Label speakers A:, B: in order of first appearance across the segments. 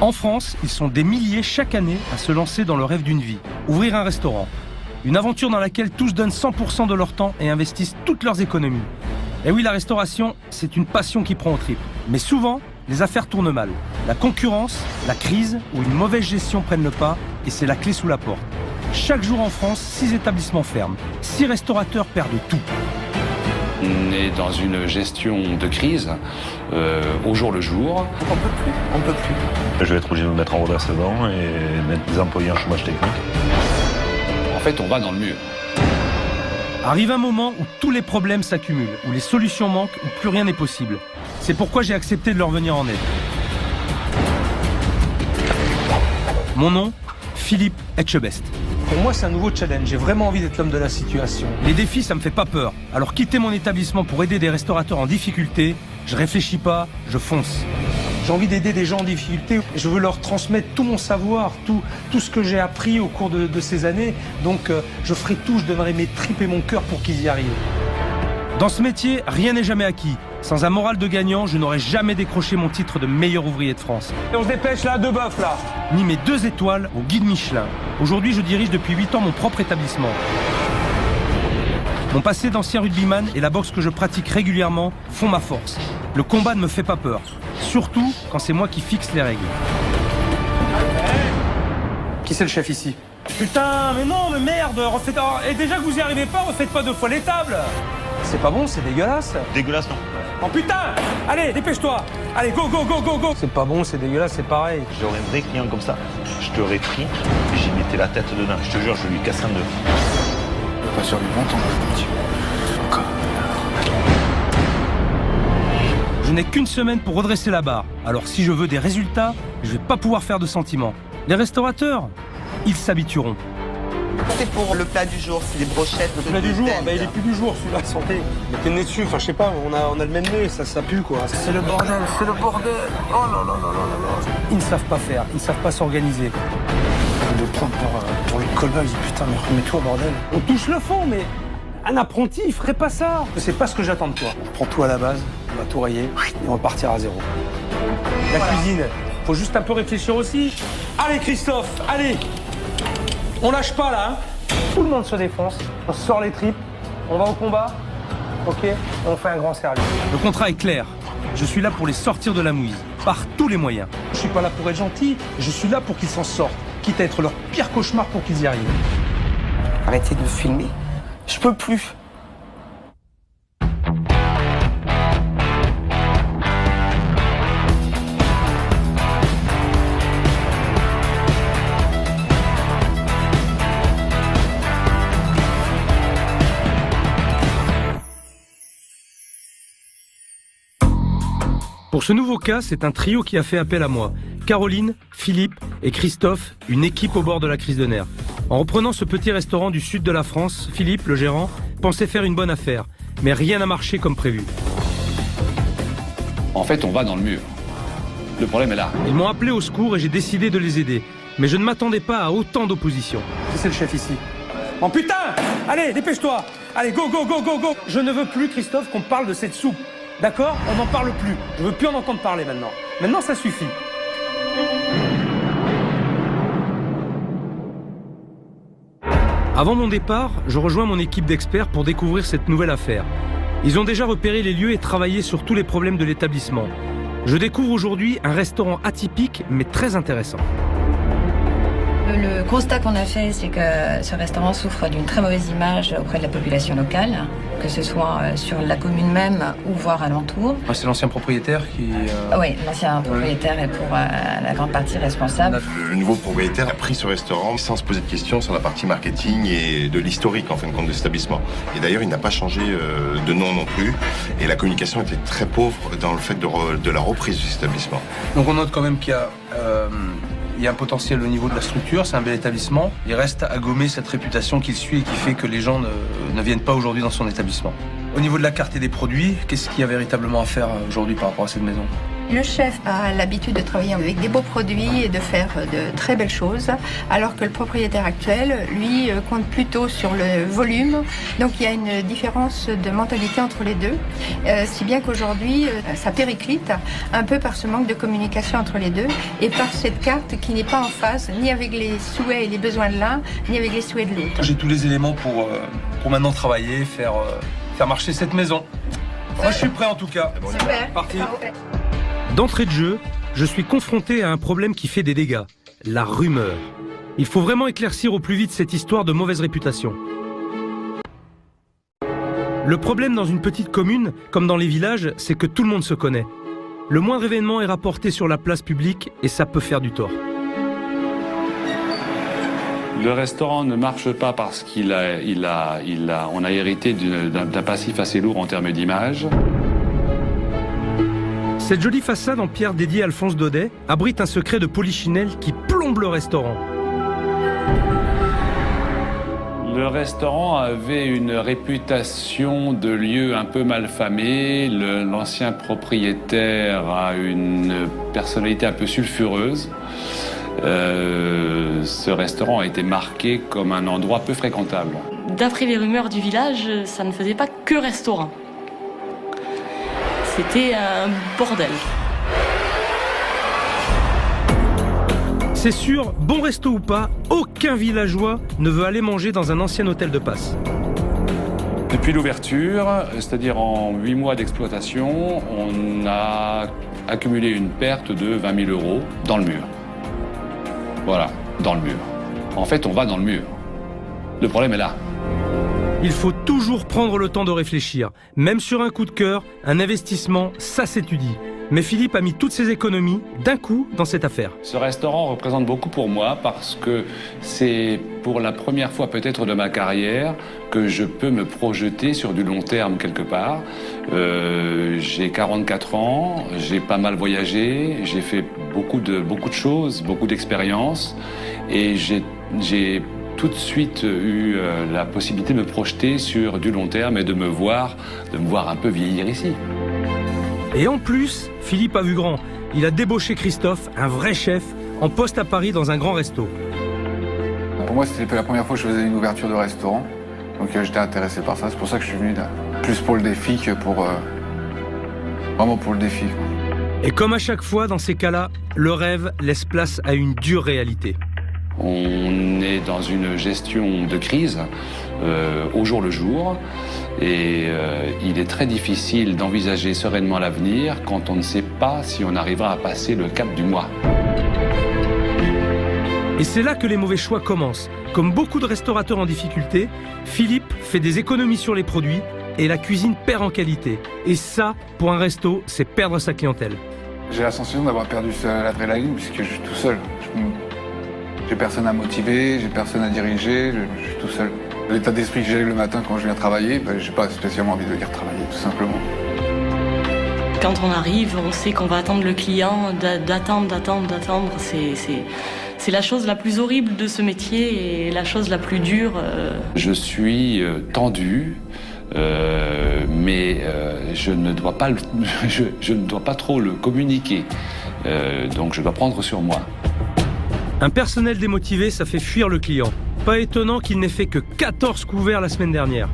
A: En France, ils sont des milliers chaque année à se lancer dans le rêve d'une vie, ouvrir un restaurant. Une aventure dans laquelle tous donnent 100% de leur temps et investissent toutes leurs économies. Et oui, la restauration, c'est une passion qui prend au tripes. Mais souvent, les affaires tournent mal. La concurrence, la crise ou une mauvaise gestion prennent le pas et c'est la clé sous la porte. Chaque jour en France, 6 établissements ferment. 6 restaurateurs perdent tout.
B: On est dans une gestion de crise au jour le jour.
C: On peut plus.
D: Je vais être obligé de me mettre en redressement et mettre des employés en chômage technique.
B: En fait, on va dans le mur.
A: Arrive un moment où tous les problèmes s'accumulent, où les solutions manquent, où plus rien n'est possible. C'est pourquoi j'ai accepté de leur venir en aide. Mon nom, Philippe Etchebest.
C: Pour moi, c'est un nouveau challenge. J'ai vraiment envie d'être l'homme de la situation.
A: Les défis, ça me fait pas peur. Alors quitter mon établissement pour aider des restaurateurs en difficulté, je réfléchis pas, je fonce.
C: J'ai envie d'aider des gens en difficulté. Je veux leur transmettre tout mon savoir, tout ce que j'ai appris au cours de ces années. Donc, je ferai tout, je donnerai mes tripes et mon cœur pour qu'ils y arrivent.
A: Dans ce métier, rien n'est jamais acquis. Sans un moral de gagnant, je n'aurais jamais décroché mon titre de meilleur ouvrier de France.
C: Et on se dépêche là, 2 bœufs là.
A: Ni mes 2 étoiles au guide Michelin. Aujourd'hui, je dirige depuis 8 ans mon propre établissement. Mon passé d'ancien rugbyman et la boxe que je pratique régulièrement font ma force. Le combat ne me fait pas peur. Surtout quand c'est moi qui fixe les règles.
C: Qui c'est le chef ici? Putain, mais non, mais merde, refaites... Et déjà que vous y arrivez pas, refaites pas 2 fois les tables. C'est pas bon, c'est dégueulasse.
D: Dégueulasse, non?
C: Oh putain! Allez, dépêche-toi! Allez, go, go, go, go, go! C'est pas bon, c'est dégueulasse, c'est pareil.
D: J'aurais un vrai client comme ça, je t'aurais pris et j'y mettais la tête dedans. Je te jure, je lui casse en deux.
B: Pas sur du bon temps, monsieur.
A: Je n'ai qu'une semaine pour redresser la barre. Alors si je veux des résultats, je vais pas pouvoir faire de sentiments. Les restaurateurs, ils s'habitueront.
E: C'est pour le plat du jour, c'est des brochettes.
C: Le plat du jour, bah, il est plus du jour celui-là, santé. Mettez le nez dessus, enfin je sais pas, on a le même nez, ça pue quoi. C'est le bordel, c'est le bordel. Oh là là là là là.
A: Ils ne savent pas faire, ils ne savent pas s'organiser.
C: Je vais prendre pour une colballe, je dis putain, mais remets-toi bordel. On touche le fond, mais un apprenti, il ferait pas ça. C'est pas ce que j'attends de toi. On prend tout à la base, on va tout rayer et on va partir à zéro. La cuisine, faut juste un peu réfléchir aussi. Allez Christophe, allez. On lâche pas là, hein. Tout le monde se défonce, on sort les tripes, on va au combat, ok, et on fait un grand service.
A: Le contrat est clair. Je suis là pour les sortir de la mouise, par tous les moyens.
C: Je suis pas là pour être gentil, je suis là pour qu'ils s'en sortent, quitte à être leur pire cauchemar pour qu'ils y arrivent.
E: Arrêtez de me filmer, je peux plus.
A: Pour ce nouveau cas, c'est un trio qui a fait appel à moi. Caroline, Philippe et Christophe, une équipe au bord de la crise de nerfs. En reprenant ce petit restaurant du sud de la France, Philippe, le gérant, pensait faire une bonne affaire. Mais rien n'a marché comme prévu.
B: En fait, on va dans le mur. Le problème est là.
A: Ils m'ont appelé au secours et j'ai décidé de les aider. Mais je ne m'attendais pas à autant d'opposition.
C: Qui c'est le chef ici? Oh putain! Allez, dépêche-toi! Allez, go, go, go, go, go! Je ne veux plus, Christophe, qu'on parle de cette soupe. D'accord? On n'en parle plus. Je veux plus en entendre parler maintenant. Maintenant, ça suffit.
A: Avant mon départ, je rejoins mon équipe d'experts pour découvrir cette nouvelle affaire. Ils ont déjà repéré les lieux et travaillé sur tous les problèmes de l'établissement. Je découvre aujourd'hui un restaurant atypique mais très intéressant.
F: Le constat qu'on a fait, c'est que ce restaurant souffre d'une très mauvaise image auprès de la population locale, que ce soit sur la commune même ou voire alentour.
C: C'est l'ancien propriétaire qui...
F: Oui, l'ancien propriétaire est pour la grande partie responsable.
G: Le nouveau propriétaire a pris ce restaurant sans se poser de questions sur la partie marketing et de l'historique en fin de compte de cet établissement. Et d'ailleurs, il n'a pas changé de nom non plus. Et la communication était très pauvre dans le fait de la reprise de cet établissement.
C: Donc on note quand même qu'il y a... Il y a un potentiel au niveau de la structure, c'est un bel établissement. Il reste à gommer cette réputation qu'il suit et qui fait que les gens ne viennent pas aujourd'hui dans son établissement. Au niveau de la carte et des produits, qu'est-ce qu'il y a véritablement à faire aujourd'hui par rapport à cette maison?
F: Le chef a l'habitude de travailler avec des beaux produits et de faire de très belles choses, alors que le propriétaire actuel, lui, compte plutôt sur le volume. Donc il y a une différence de mentalité entre les deux, si bien qu'aujourd'hui, ça périclite un peu par ce manque de communication entre les deux et par cette carte qui n'est pas en phase ni avec les souhaits et les besoins de l'un, ni avec les souhaits de l'autre.
A: J'ai tous les éléments pour maintenant travailler, faire marcher cette maison. Moi, je suis prêt en tout cas.
F: Super.
A: Parti. D'entrée de jeu, je suis confronté à un problème qui fait des dégâts, la rumeur. Il faut vraiment éclaircir au plus vite cette histoire de mauvaise réputation. Le problème dans une petite commune, comme dans les villages, c'est que tout le monde se connaît. Le moindre événement est rapporté sur la place publique et ça peut faire du tort.
B: Le restaurant ne marche pas parce qu'on a hérité d'un passif assez lourd en termes d'image.
A: Cette jolie façade en pierre dédiée à Alphonse Daudet abrite un secret de polichinelle qui plombe le restaurant.
B: Le restaurant avait une réputation de lieu un peu malfamé. L'ancien propriétaire a une personnalité un peu sulfureuse. Ce restaurant a été marqué comme un endroit peu fréquentable.
H: D'après les rumeurs du village, ça ne faisait pas que restaurant. C'était un bordel.
A: C'est sûr, bon resto ou pas, aucun villageois ne veut aller manger dans un ancien hôtel de passe.
B: Depuis l'ouverture, c'est-à-dire en 8 mois d'exploitation, on a accumulé une perte de 20 000 € dans le mur. Voilà, dans le mur. En fait, on va dans le mur. Le problème est là.
A: Il faut toujours prendre le temps de réfléchir. Même sur un coup de cœur, un investissement, ça s'étudie. Mais Philippe a mis toutes ses économies d'un coup dans cette affaire.
B: Ce restaurant représente beaucoup pour moi parce que c'est pour la première fois peut-être de ma carrière que je peux me projeter sur du long terme quelque part. J'ai 44 ans, j'ai pas mal voyagé, j'ai fait beaucoup de choses, beaucoup d'expériences et j'ai tout de suite eu la possibilité de me projeter sur du long terme et de me voir un peu vieillir ici.
A: Et en plus, Philippe a vu grand. Il a débauché Christophe, un vrai chef, en poste à Paris dans un grand resto.
I: Pour moi, c'était la première fois que je faisais une ouverture de restaurant. Donc j'étais intéressé par ça. C'est pour ça que je suis venu là. Plus pour le défi que pour... vraiment pour le défi.
A: Et comme à chaque fois dans ces cas-là, le rêve laisse place à une dure réalité.
B: On est dans une gestion de crise au jour le jour et il est très difficile d'envisager sereinement l'avenir quand on ne sait pas si on arrivera à passer le cap du mois.
A: Et c'est là que les mauvais choix commencent. Comme beaucoup de restaurateurs en difficulté, Philippe fait des économies sur les produits et la cuisine perd en qualité. Et ça, pour un resto, c'est perdre sa clientèle.
I: J'ai la sensation d'avoir perdu l'adrénaline puisque je suis tout seul. J'ai personne à motiver, j'ai personne à diriger, je suis tout seul. L'état d'esprit que j'ai le matin quand je viens travailler, j'ai pas spécialement envie de venir travailler, tout simplement.
H: Quand on arrive, on sait qu'on va attendre le client, d'attendre. C'est la chose la plus horrible de ce métier et la chose la plus dure.
B: Je suis tendu, mais je ne dois pas trop le communiquer. Donc je dois prendre sur moi.
A: Un personnel démotivé, ça fait fuir le client. Pas étonnant qu'il n'ait fait que 14 couverts la semaine dernière.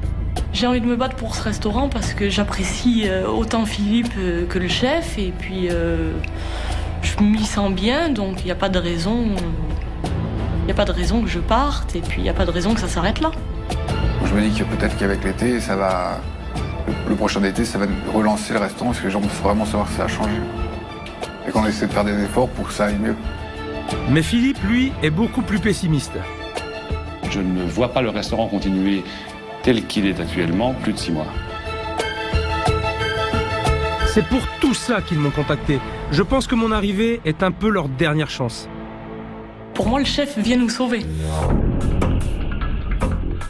H: J'ai envie de me battre pour ce restaurant parce que j'apprécie autant Philippe que le chef et puis je m'y sens bien, donc il n'y a pas de raison. Il n'y a pas de raison que je parte et puis il n'y a pas de raison que ça s'arrête là.
I: Je me dis que peut-être qu'avec l'été, ça va. Le prochain été, ça va relancer le restaurant parce que les gens vont vraiment savoir que ça a changé. Et qu'on essaie de faire des efforts pour que ça aille mieux.
A: Mais Philippe, lui, est beaucoup plus pessimiste.
B: Je ne vois pas le restaurant continuer tel qu'il est actuellement plus de 6 mois.
A: C'est pour tout ça qu'ils m'ont contacté. Je pense que mon arrivée est un peu leur dernière chance.
H: Pour moi, le chef vient nous sauver.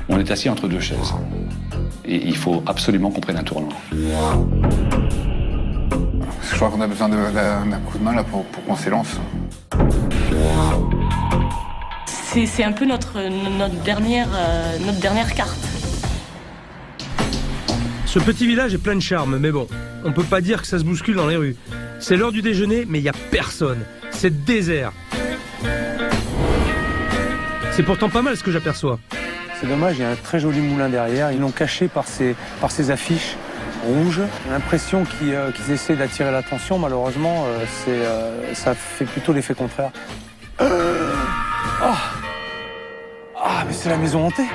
B: On est assis entre deux chaises. Et il faut absolument qu'on prenne un tournant.
I: Je crois qu'on a besoin d'un coup de main là, pour qu'on s'élance.
H: C'est un peu notre dernière carte.
A: Ce petit village est plein de charme, mais bon, on peut pas dire que ça se bouscule dans les rues. C'est l'heure du déjeuner, mais il n'y a personne. C'est désert. C'est pourtant pas mal ce que j'aperçois.
C: C'est dommage, il y a un très joli moulin derrière. Ils l'ont caché par ces affiches rouges. J'ai l'impression qu'ils essaient d'attirer l'attention. Malheureusement, ça fait plutôt l'effet contraire. Ah, mais c'est la maison hantée.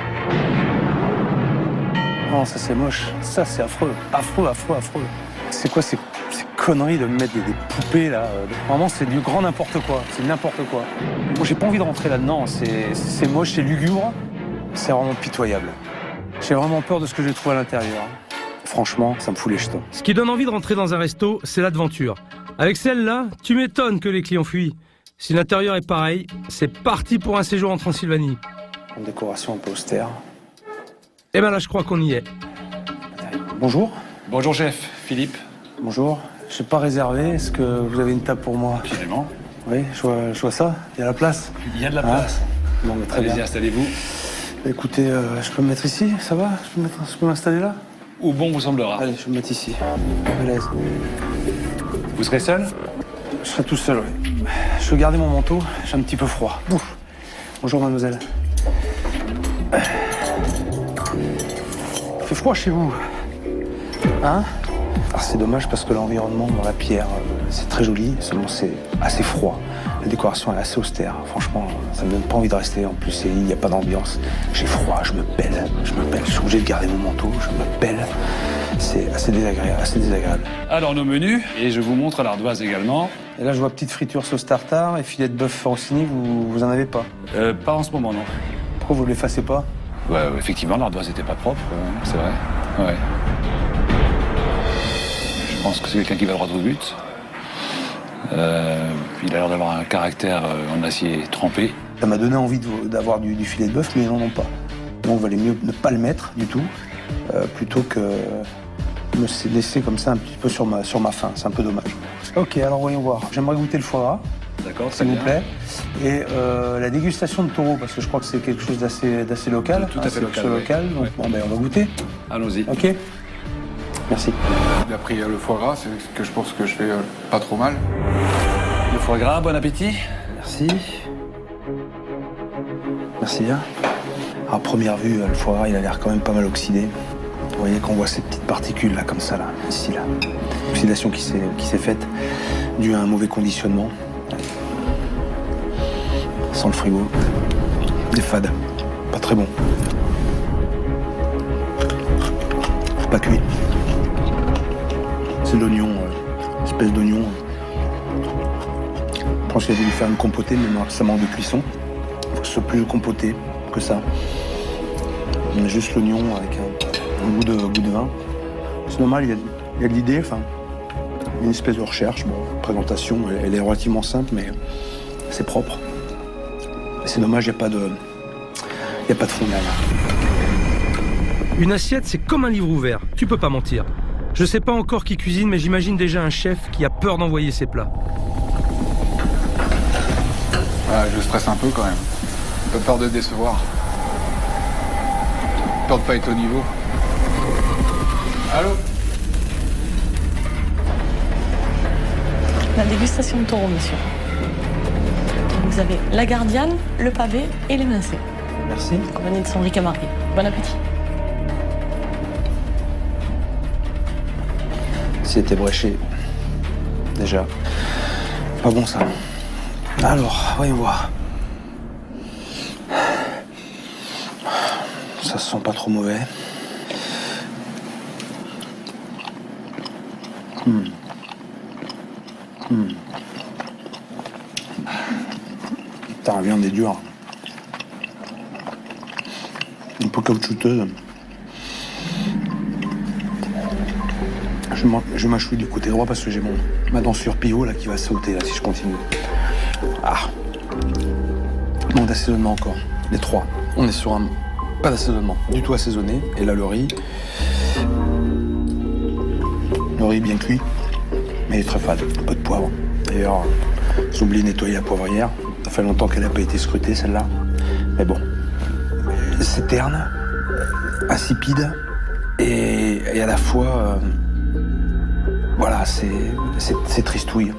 C: Non, ça c'est moche. Ça c'est affreux. Affreux. C'est quoi ces conneries de mettre des poupées là? Vraiment, c'est du grand n'importe quoi. C'est n'importe quoi. Moi, j'ai pas envie de rentrer là-dedans. C'est moche, c'est lugubre. C'est vraiment pitoyable. J'ai vraiment peur de ce que j'ai trouvé à l'intérieur. Franchement, ça me fout les jetons.
A: Ce qui donne envie de rentrer dans un resto, c'est l'aventure. Avec celle-là, tu m'étonnes que les clients fuient. Si l'intérieur est pareil, c'est parti pour un séjour en Transylvanie.
C: Une décoration un peu austère.
A: Et ben là, je crois qu'on y est.
C: Bonjour.
B: Bonjour chef, Philippe.
C: Bonjour. Je n'ai pas réservé. Est-ce que vous avez une table pour moi?
B: Absolument.
C: Oui, je vois ça. Il y a la place.
B: Il y a de la place.
C: Bon, mais très bien.
B: Allez-y, installez-vous.
C: Écoutez, je peux me mettre ici, ça va? Je peux m'installer là?
B: Où bon vous semblera.
C: Allez, je vais me mettre ici. À l'aise.
B: Vous serez seul?
C: Je serai tout seul, oui. Je vais garder mon manteau, j'ai un petit peu froid. Ouf. Bonjour mademoiselle. Il fait froid chez vous. Hein? Alors c'est dommage parce que l'environnement dans la pierre, c'est très joli, seulement c'est assez froid. La décoration est assez austère. Franchement, ça me donne pas envie de rester. En plus, il n'y a pas d'ambiance. J'ai froid, je me pèle. Je suis obligé de garder mon manteau, je me pèle. C'est assez désagréable.
B: Alors nos menus, et je vous montre l'ardoise également.
C: Et là, je vois petite friture sauce tartare et filet de bœuf rossini, vous en avez pas?
B: Pas en ce moment, non.
C: Pourquoi vous ne l'effacez pas?
B: Ouais, effectivement, l'ardoise n'était pas propre, c'est vrai. Ouais. Je pense que c'est quelqu'un qui va droit au but. Il a l'air d'avoir un caractère en acier trempé.
C: Ça m'a donné envie d'avoir du filet de bœuf, mais ils n'en ont pas. Donc, il valait mieux ne pas le mettre du tout, plutôt que me laisser comme ça un petit peu sur ma faim. C'est un peu dommage. Ok, alors voyons voir. J'aimerais goûter le foie gras.
B: D'accord,
C: s'il vous plaît. Et la dégustation de taureau, parce que je crois que c'est quelque chose d'assez local.
B: Tout à fait local.
C: Donc, bon, ben, on va goûter.
B: Allons-y.
C: Ok. Merci.
I: Il a pris le foie gras, c'est ce que je pense que je fais pas trop mal.
B: Le foie gras, bon appétit.
C: Merci. Merci bien. À première vue, le foie gras, il a l'air quand même pas mal oxydé. Vous voyez qu'on voit ces petites particules là, comme ça, là, ici, là. Oxydation qui s'est faite due à un mauvais conditionnement. Sans le frigo. Des fades. Pas très bon. Pas cuit. C'est l'oignon, espèce d'oignon. Je pense qu'il a voulu faire une compotée, mais ça manque de cuisson. Il faut que ce soit plus compoté que ça. On a juste l'oignon avec un goût de vin. C'est normal, il y a de l'idée, enfin, une espèce de recherche. Bon, la présentation, elle est relativement simple, mais c'est propre. C'est dommage, il n'y a pas de fond derrière.
A: Une assiette, c'est comme un livre ouvert. Tu peux pas mentir. Je sais pas encore qui cuisine, mais j'imagine déjà un chef qui a peur d'envoyer ses plats.
I: Je stresse un peu quand même. Un peu peur de décevoir. Peur de pas être au niveau. Allô?
H: La dégustation de taureau, monsieur. Vous avez la gardiane, le pavé et l'émincé.
C: Merci.
H: Accompagné de son riz camargue. Bon appétit.
C: C'était bréché. Déjà. Pas bon ça. Alors, voyons voir. Ça se sent pas trop mauvais. Putain, la viande est dure. Un peu caoutchouteuse. Je mâchouille du côté droit parce que j'ai ma dent sur pivot là qui va sauter là si je continue. Ah. Manque d'assaisonnement encore. Les trois. On est sur pas d'assaisonnement. Du tout assaisonné. Et là le riz. Le riz bien cuit. Mais il est très fade. Un peu de poivre. D'ailleurs, j'ai oublié de nettoyer la poivrière. Ça fait longtemps qu'elle n'a pas été scrutée celle-là. Mais bon. C'est terne. Insipide. Et à la fois... Voilà, c'est tristouille.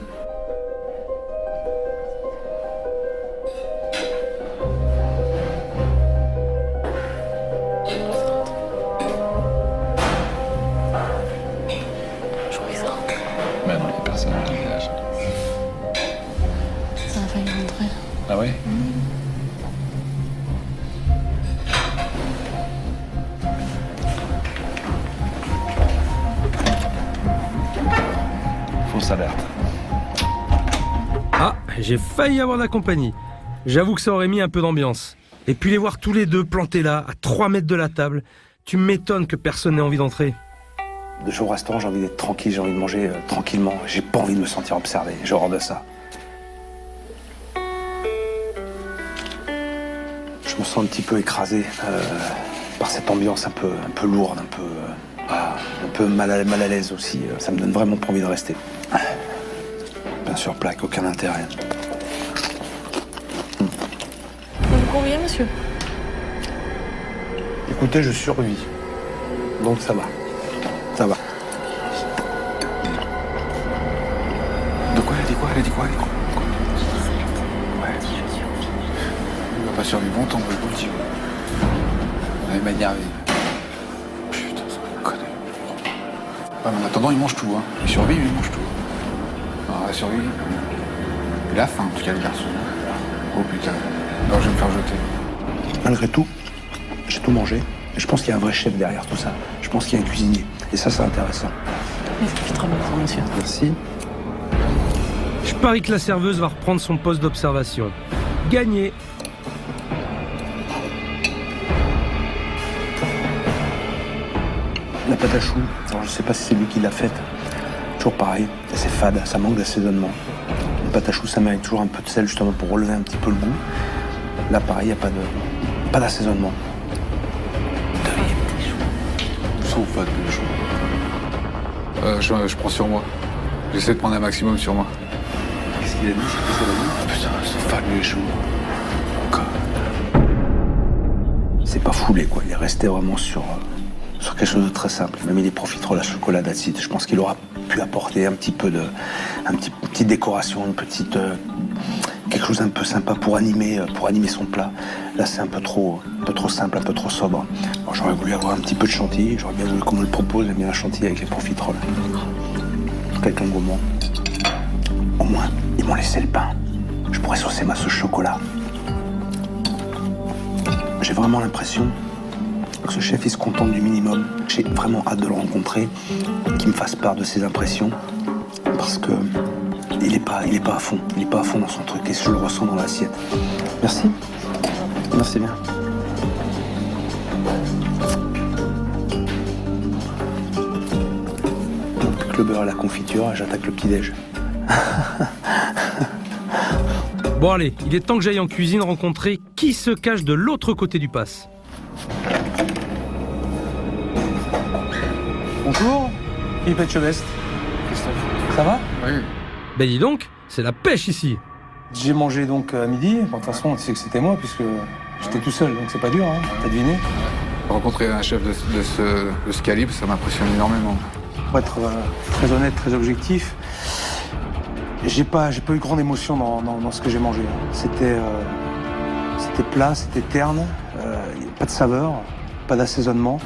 B: Mais non, il n'y a personne dans le village.
H: Ça a failli rentrer.
B: Ah ouais? Fausse alerte.
A: Ah, j'ai failli avoir de la compagnie. J'avoue que ça aurait mis un peu d'ambiance. Et puis les voir tous les deux plantés là, à 3 mètres de la table, tu m'étonnes que personne n'ait envie d'entrer.
C: De jour au restaurant, j'ai envie d'être tranquille, j'ai envie de manger tranquillement. J'ai pas envie de me sentir observé, j'ai horreur de ça. Je me sens un petit peu écrasé par cette ambiance un peu lourde, un peu mal à l'aise aussi. Ça me donne vraiment pas envie de rester. Bien sûr, plaque, aucun intérêt.
H: Ça vous convient, monsieur?
C: Écoutez, je survis. Donc ça va. Ça va.
I: De quoi elle a dit quoi? Elle a dit quoi? Ouais. Il va pas survivre longtemps, je vous le dis. Il m'a énervé. Putain, ça me connaît. Ouais, mais en attendant, il mange tout, hein. Il survit, il mange tout. Alors, la survie. Il a faim, en tout cas, le garçon. Oh putain. Non, je vais me faire jeter.
C: Malgré tout, j'ai tout mangé. Et je pense qu'il y a un vrai chef derrière tout ça. Je pense qu'il y a un cuisinier. Et ça, c'est intéressant.
H: C'est très bien, monsieur.
C: Merci.
A: Je parie que la serveuse va reprendre son poste d'observation. Gagné.
C: La pâte à choux, alors je sais pas si c'est lui qui l'a faite. Toujours pareil, c'est fade, ça manque d'assaisonnement. La pâte à choux, ça met toujours un peu de sel justement pour relever un petit peu le goût. Là, pareil, il n'y a pas d'assaisonnement.
I: Sauf pas de chaud. Je prends sur moi. J'essaie de prendre un maximum sur moi.
C: Qu'est-ce qu'il a dit? Qu'est-ce qu'elle a dit? Putain, c'est pas de chaud. C'est pas foulé, quoi. Il est resté vraiment sur quelque chose de très simple. Même il profitera de la chocolat d'acide. Je pense qu'il aura pu apporter un petit petite décoration, quelque chose un peu sympa pour animer son plat. Là, c'est un peu trop simple, un peu trop sobre. Bon, j'aurais voulu avoir un petit peu de chantilly. J'aurais bien voulu qu'on me le propose. J'aime bien la chantilly avec les profiteroles. Quelqu'un de gourmand. Au moins, ils m'ont laissé le pain. Je pourrais saucer ma sauce chocolat. J'ai vraiment l'impression que ce chef, il se contente du minimum. J'ai vraiment hâte de le rencontrer, qu'il me fasse part de ses impressions, parce que il est pas à fond. Il est pas à fond dans son truc, et je le ressens dans l'assiette. Merci. Merci bien. Donc, le beurre et la confiture, j'attaque le petit-déj.
A: Bon allez, il est temps que j'aille en cuisine rencontrer qui se cache de l'autre côté du pass.
C: Bonjour, Philippe Etchebest.
I: Christophe.
C: Ça va?
I: Oui.
A: Ben dis donc, c'est la pêche ici.
C: J'ai mangé donc à midi. Bon, de toute façon, tu sais que c'était moi, puisque j'étais tout seul, donc c'est pas dur, hein. T'as deviné?
I: Rencontrer un chef de ce calibre, ça m'impressionne énormément.
C: Pour être très honnête, très objectif, j'ai pas eu grande émotion dans ce que j'ai mangé. C'était plat, c'était terne, pas de saveur, pas d'assaisonnement.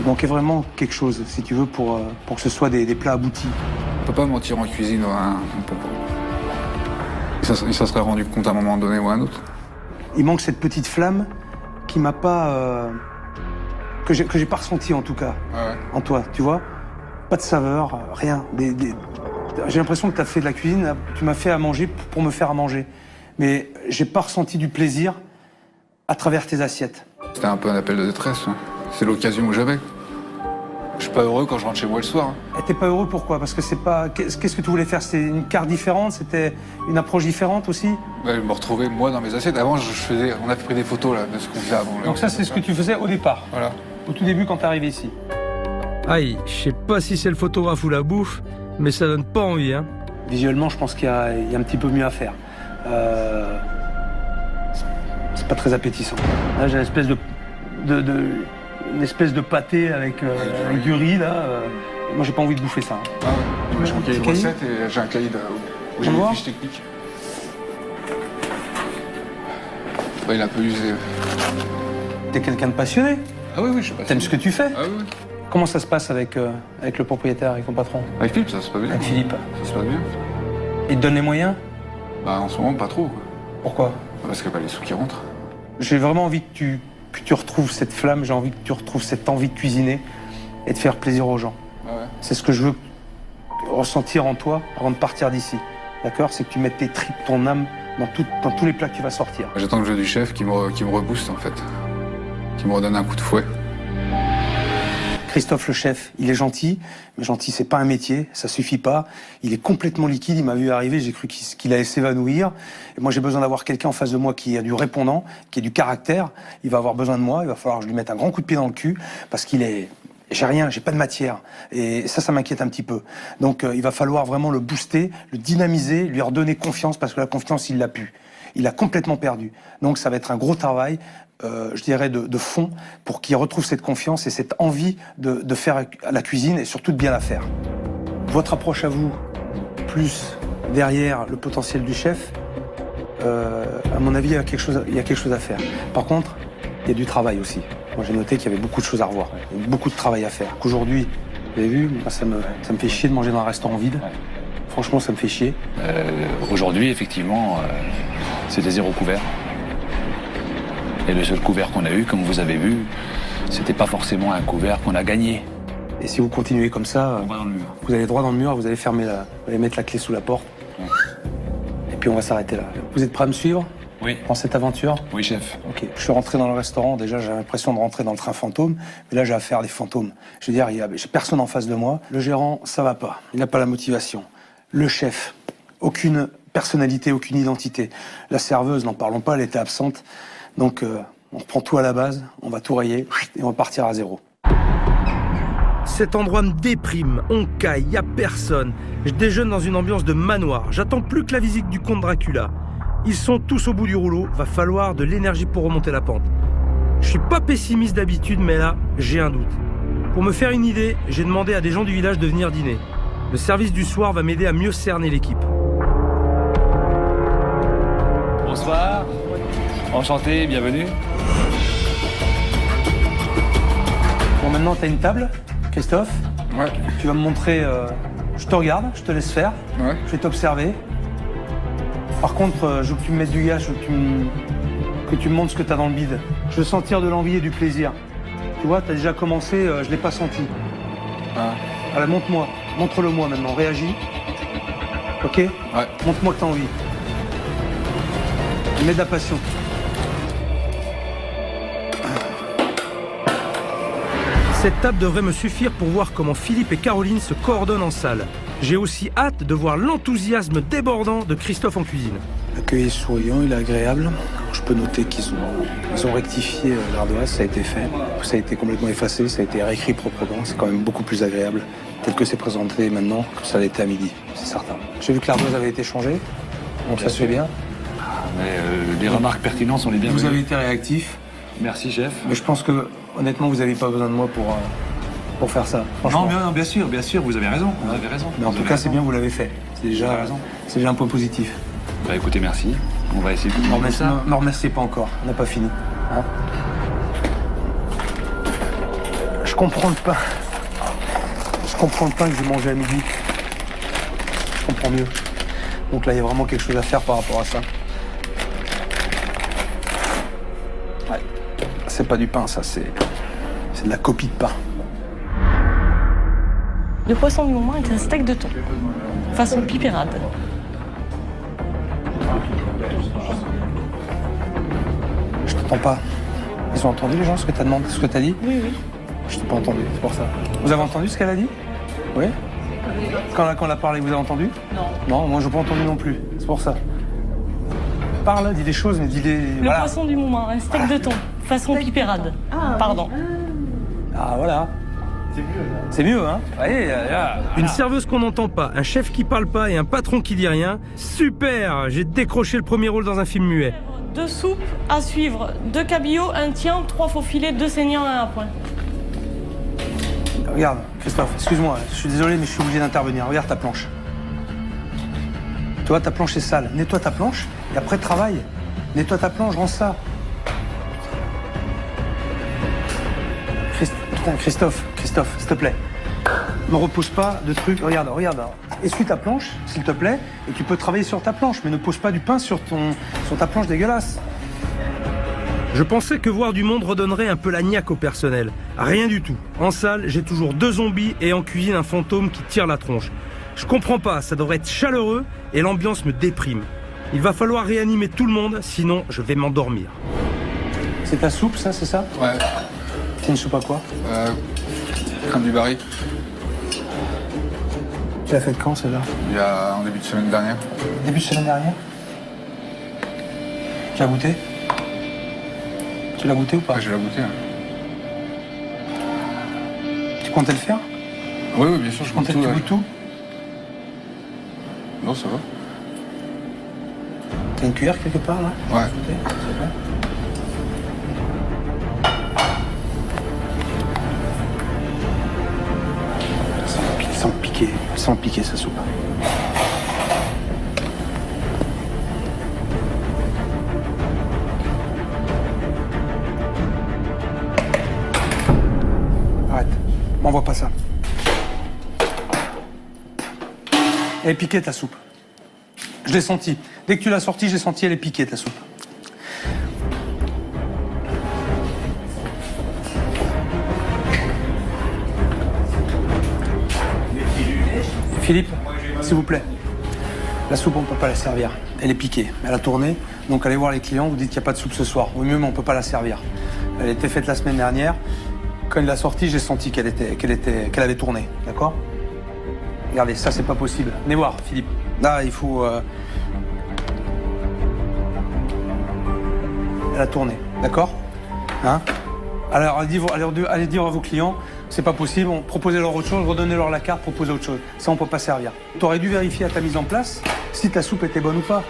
C: Il manquait vraiment quelque chose, si tu veux, pour que ce soit des plats aboutis.
I: On peut pas mentir en cuisine, hein. On peut pas. Il s'en serait rendu compte à un moment donné ou à un autre.
C: Il manque cette petite flamme qui m'a pas... que j'ai pas ressenti en tout cas, en toi, tu vois. Pas de saveur, rien. J'ai l'impression que tu as fait de la cuisine, tu m'as fait à manger pour me faire à manger. Mais j'ai pas ressenti du plaisir à travers tes assiettes.
I: C'était un peu un appel de détresse, hein. C'est l'occasion où j'avais. Je suis pas heureux quand je rentre chez moi le soir.
C: Et t'es pas heureux pourquoi? Parce que c'est pas... Qu'est-ce que tu voulais faire? C'était une carte différente? C'était une approche différente aussi?
I: Ouais, je me retrouvais moi dans mes assiettes. Avant, on a pris des photos là, de ce qu'on faisait avant.
C: Donc ça, c'est ce que tu faisais au départ?
I: Voilà.
C: Au tout début quand t'es arrivé ici?
A: Aïe, je sais pas si c'est le photographe ou la bouffe, mais ça donne pas envie, hein.
C: Visuellement, je pense qu'il y a un petit peu mieux à faire. C'est pas très appétissant. Là, j'ai une espèce de pâté avec du riz, là. Moi, j'ai pas envie de bouffer ça. Hein.
I: Ah ouais. Moi, je crois qu'il y a une
C: Cahier.
I: recette et j'ai un cahier où j'ai
C: On
I: des
C: voit
I: fiches techniques. Bah, il est un peu usé.
C: T'es quelqu'un de passionné.
I: Ah oui, je sais pas.
C: T'aimes ce que tu fais.
I: Ah oui.
C: Comment ça se passe avec le propriétaire, avec ton patron?
I: Avec Philippe, ça se passe bien.
C: Avec Philippe.
I: Ça se passe bien.
C: Il te donne les moyens?
I: Bah, en ce moment, pas trop, quoi.
C: Pourquoi?
I: Parce qu'il n'y a pas les sous qui rentrent.
C: J'ai vraiment envie que tu retrouves cette flamme, j'ai envie que tu retrouves cette envie de cuisiner et de faire plaisir aux gens.
I: Ah ouais.
C: C'est ce que je veux ressentir en toi avant de partir d'ici. D'accord? C'est que tu mettes tes tripes, ton âme dans tous les plats que tu vas sortir.
I: J'attends le jeu du chef qui me rebooste, en fait. Qui me redonne un coup de fouet.
C: Christophe le chef, il est gentil, mais gentil c'est pas un métier, ça suffit pas. Il est complètement liquide, il m'a vu arriver, j'ai cru qu'il allait s'évanouir. Et moi j'ai besoin d'avoir quelqu'un en face de moi qui a du répondant, qui a du caractère. Il va avoir besoin de moi, il va falloir que je lui mette un grand coup de pied dans le cul, parce qu'il est... J'ai rien, j'ai pas de matière. Et ça m'inquiète un petit peu. Donc il va falloir vraiment le booster, le dynamiser, lui redonner confiance, parce que la confiance, il l'a plus. Il l'a complètement perdu. Donc ça va être un gros travail, je dirais, de fond, pour qu'il retrouve cette confiance et cette envie de faire la cuisine et surtout de bien la faire. Votre approche à vous, plus derrière le potentiel du chef, à mon avis, il y a quelque chose à faire. Par contre, il y a du travail aussi. Moi, j'ai noté qu'il y avait beaucoup de choses à revoir, il y avait beaucoup de travail à faire. Qu'aujourd'hui, vous avez vu, moi, ça me fait chier de manger dans un restaurant vide. Ouais. Franchement, ça me fait chier.
B: Aujourd'hui, effectivement, c'était 0 couvert. Et le seul couvert qu'on a eu, comme vous avez vu, c'était pas forcément un couvert qu'on a gagné.
C: Et si vous continuez comme ça,
B: On va dans le mur.
C: vous allez droit dans le mur, vous allez fermer vous allez mettre la clé sous la porte.
B: Ouais.
C: Et puis on va s'arrêter là. Vous êtes prêt à me suivre
B: Oui.
C: dans cette aventure?
B: Oui, chef.
C: Ok. Je suis rentré dans le restaurant, déjà j'ai l'impression de rentrer dans le train fantôme, mais là j'ai affaire à des fantômes. Je veux dire, j'ai personne en face de moi. Le gérant, ça va pas. Il n'a pas la motivation. Le chef, aucune personnalité, aucune identité. La serveuse, n'en parlons pas, elle était absente. Donc on reprend tout à la base, on va tout rayer et on va partir à 0.
A: Cet endroit me déprime, on caille, y a personne. Je déjeune dans une ambiance de manoir. J'attends plus que la visite du comte Dracula. Ils sont tous au bout du rouleau, va falloir de l'énergie pour remonter la pente. Je suis pas pessimiste d'habitude, mais là, j'ai un doute. Pour me faire une idée, j'ai demandé à des gens du village de venir dîner. Le service du soir va m'aider à mieux cerner l'équipe.
B: Bonsoir. Enchanté, bienvenue.
C: Bon, maintenant t'as une table, Christophe.
I: Ouais.
C: Tu vas me montrer... je te regarde, je te laisse faire.
I: Ouais.
C: Je vais t'observer. Par contre, je veux que tu me mettes du gaz, je veux que tu me montres ce que tu as dans le bide. Je veux sentir de l'envie et du plaisir. Tu vois, tu as déjà commencé, je l'ai pas senti.
I: Ah.
C: Alors montre-moi, montre-le-moi maintenant, réagis. Ok?
I: Ouais.
C: Montre-moi que tu as envie. Mets de la passion.
A: Cette table devrait me suffire pour voir comment Philippe et Caroline se coordonnent en salle. J'ai aussi hâte de voir l'enthousiasme débordant de Christophe en cuisine.
C: L'accueil est souriant, il est agréable. Je peux noter qu'ils ont rectifié l'ardoise, ça a été fait. Ça a été complètement effacé, ça a été réécrit proprement. C'est quand même beaucoup plus agréable, tel que c'est présenté maintenant, que ça l'était à midi, c'est certain. J'ai vu que l'ardoise avait été changée, donc ça se fait bien.
B: Mais les remarques pertinentes sont les bienvenues.
C: Vous avez été réactif,
B: Merci, chef.
C: mais je pense que, honnêtement, vous n'avez pas besoin de moi pour faire ça. Franchement.
B: Non, bien sûr, vous avez raison. Vous avez raison.
C: Mais en tout cas, c'est bien, vous l'avez fait. C'est déjà un point positif.
B: Bah écoutez, merci. On va essayer de
C: Ne
B: remettre ça.
C: me remerciez pas encore, on n'a pas fini. Hein, je comprends le pain. Je comprends le pain que j'ai mangé à midi. Je comprends mieux. Donc là, il y a vraiment quelque chose à faire par rapport à ça. Ouais. C'est pas du pain, ça, c'est de la copie de pain.
H: Le poisson du moment est un steak de thon, façon pipérade.
C: Je t'entends pas. Ils ont entendu les gens ce que t'as demandé, ce que t'as dit?
H: Oui, oui.
C: Je t'ai pas entendu, c'est pour ça. Vous avez entendu ce qu'elle a dit? Oui? Quand elle a parlé, vous avez entendu?
H: Non.
C: Non, moi j'ai pas entendu non plus, c'est pour ça. Parle, dis des choses, mais dis des...
H: Le poisson du moment, un steak de thon, façon pipérade. Pardon.
C: Ah voilà. C'est mieux, hein? Allez,
A: Une serveuse qu'on n'entend pas, un chef qui parle pas et un patron qui dit rien. Super! J'ai décroché le premier rôle dans un film muet.
H: 2 soupes à suivre, 2 cabillaud, 1 tien, 3 faux filets, 2 saignants et 1 point.
C: Regarde, Christophe, excuse-moi, je suis désolé, mais je suis obligé d'intervenir. Regarde ta planche. Tu vois, ta planche est sale. Nettoie ta planche et après travaille. Nettoie ta planche, rends ça. Christophe, s'il te plaît. Ne repose pas de trucs. Regarde. Essuie ta planche, s'il te plaît, et tu peux travailler sur ta planche, mais ne pose pas du pain sur ta planche dégueulasse.
A: Je pensais que voir du monde redonnerait un peu la niaque au personnel. Rien du tout. En salle, j'ai toujours 2 zombies et en cuisine un fantôme qui tire la tronche. Je comprends pas, ça devrait être chaleureux et l'ambiance me déprime. Il va falloir réanimer tout le monde, sinon je vais m'endormir.
C: C'est ta soupe, ça, c'est ça?
I: Ouais.
C: C'est une soupe à quoi?
I: Crème du Barry.
C: Tu l'as faite quand, celle-là?
I: Il y a en début de semaine dernière.
C: Début de semaine dernière? Tu l'as goûté? Tu l'as goûté ou pas?
I: Ouais, je l'ai goûté. Ouais.
C: Tu comptais le faire?
I: Oui, bien sûr, je goûte tout.
C: Tu goûtes tout?
I: Non, ça va.
C: T'as une cuillère quelque part, là?
I: Ouais.
C: Goûter, s'il te plaît. Elle sent piquer, sa soupe. Arrête, m'envoie pas ça. Elle est piquée, ta soupe. Je l'ai senti. Dès que tu l'as sortie, j'ai senti elle est piquée, ta soupe. Philippe, s'il vous plaît. La soupe, on ne peut pas la servir. Elle est piquée. Elle a tourné. Donc allez voir les clients, vous dites qu'il n'y a pas de soupe ce soir. Au mieux, mais on ne peut pas la servir. Elle était faite la semaine dernière. Quand il l'a sortie, j'ai senti qu'elle avait tourné. D'accord? Regardez, ça, c'est pas possible. Venez voir, Philippe. Là, il faut... Elle a tourné. D'accord? Hein? Alors, allez dire à vos clients, c'est pas possible, proposez-leur autre chose, redonnez-leur la carte, proposez autre chose. Ça, on peut pas servir. T'aurais dû vérifier à ta mise en place si ta soupe était bonne ou pas.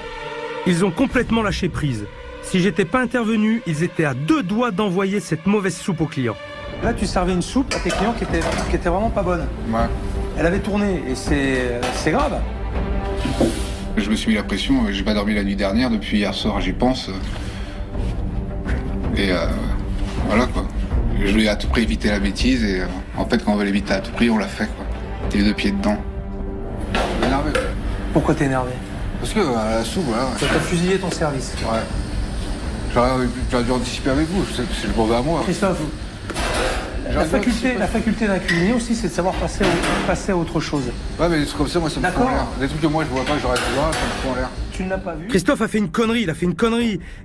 A: Ils ont complètement lâché prise. Si j'étais pas intervenu, ils étaient à 2 doigts d'envoyer cette mauvaise soupe aux clients.
C: Là, tu servais une soupe à tes clients qui était vraiment pas bonne.
I: Ouais.
C: Elle avait tourné et c'est grave.
I: Je me suis mis la pression, j'ai pas dormi la nuit dernière, depuis hier soir j'y pense. Et voilà quoi. Je voulais à tout prix éviter la bêtise et en fait quand on veut l'éviter à tout prix, on l'a fait quoi. T'es les 2 pieds dedans. Je suis énervé.
C: Pourquoi t'es énervé?
I: Parce que la soupe, voilà.
C: Ça t'a fusillé ton service.
I: Ouais. J'aurais dû anticiper avec vous, c'est le mauvais à moi.
C: Christophe, la faculté d'un cuisinier aussi, c'est de savoir passer à autre chose.
I: Ouais, mais des trucs comme ça, moi, ça me fout en l'air. Des trucs que moi, je vois pas, que j'aurais pu voir, ça me fout en l'air.
C: Tu ne l'as pas vu?
A: Christophe a fait une connerie,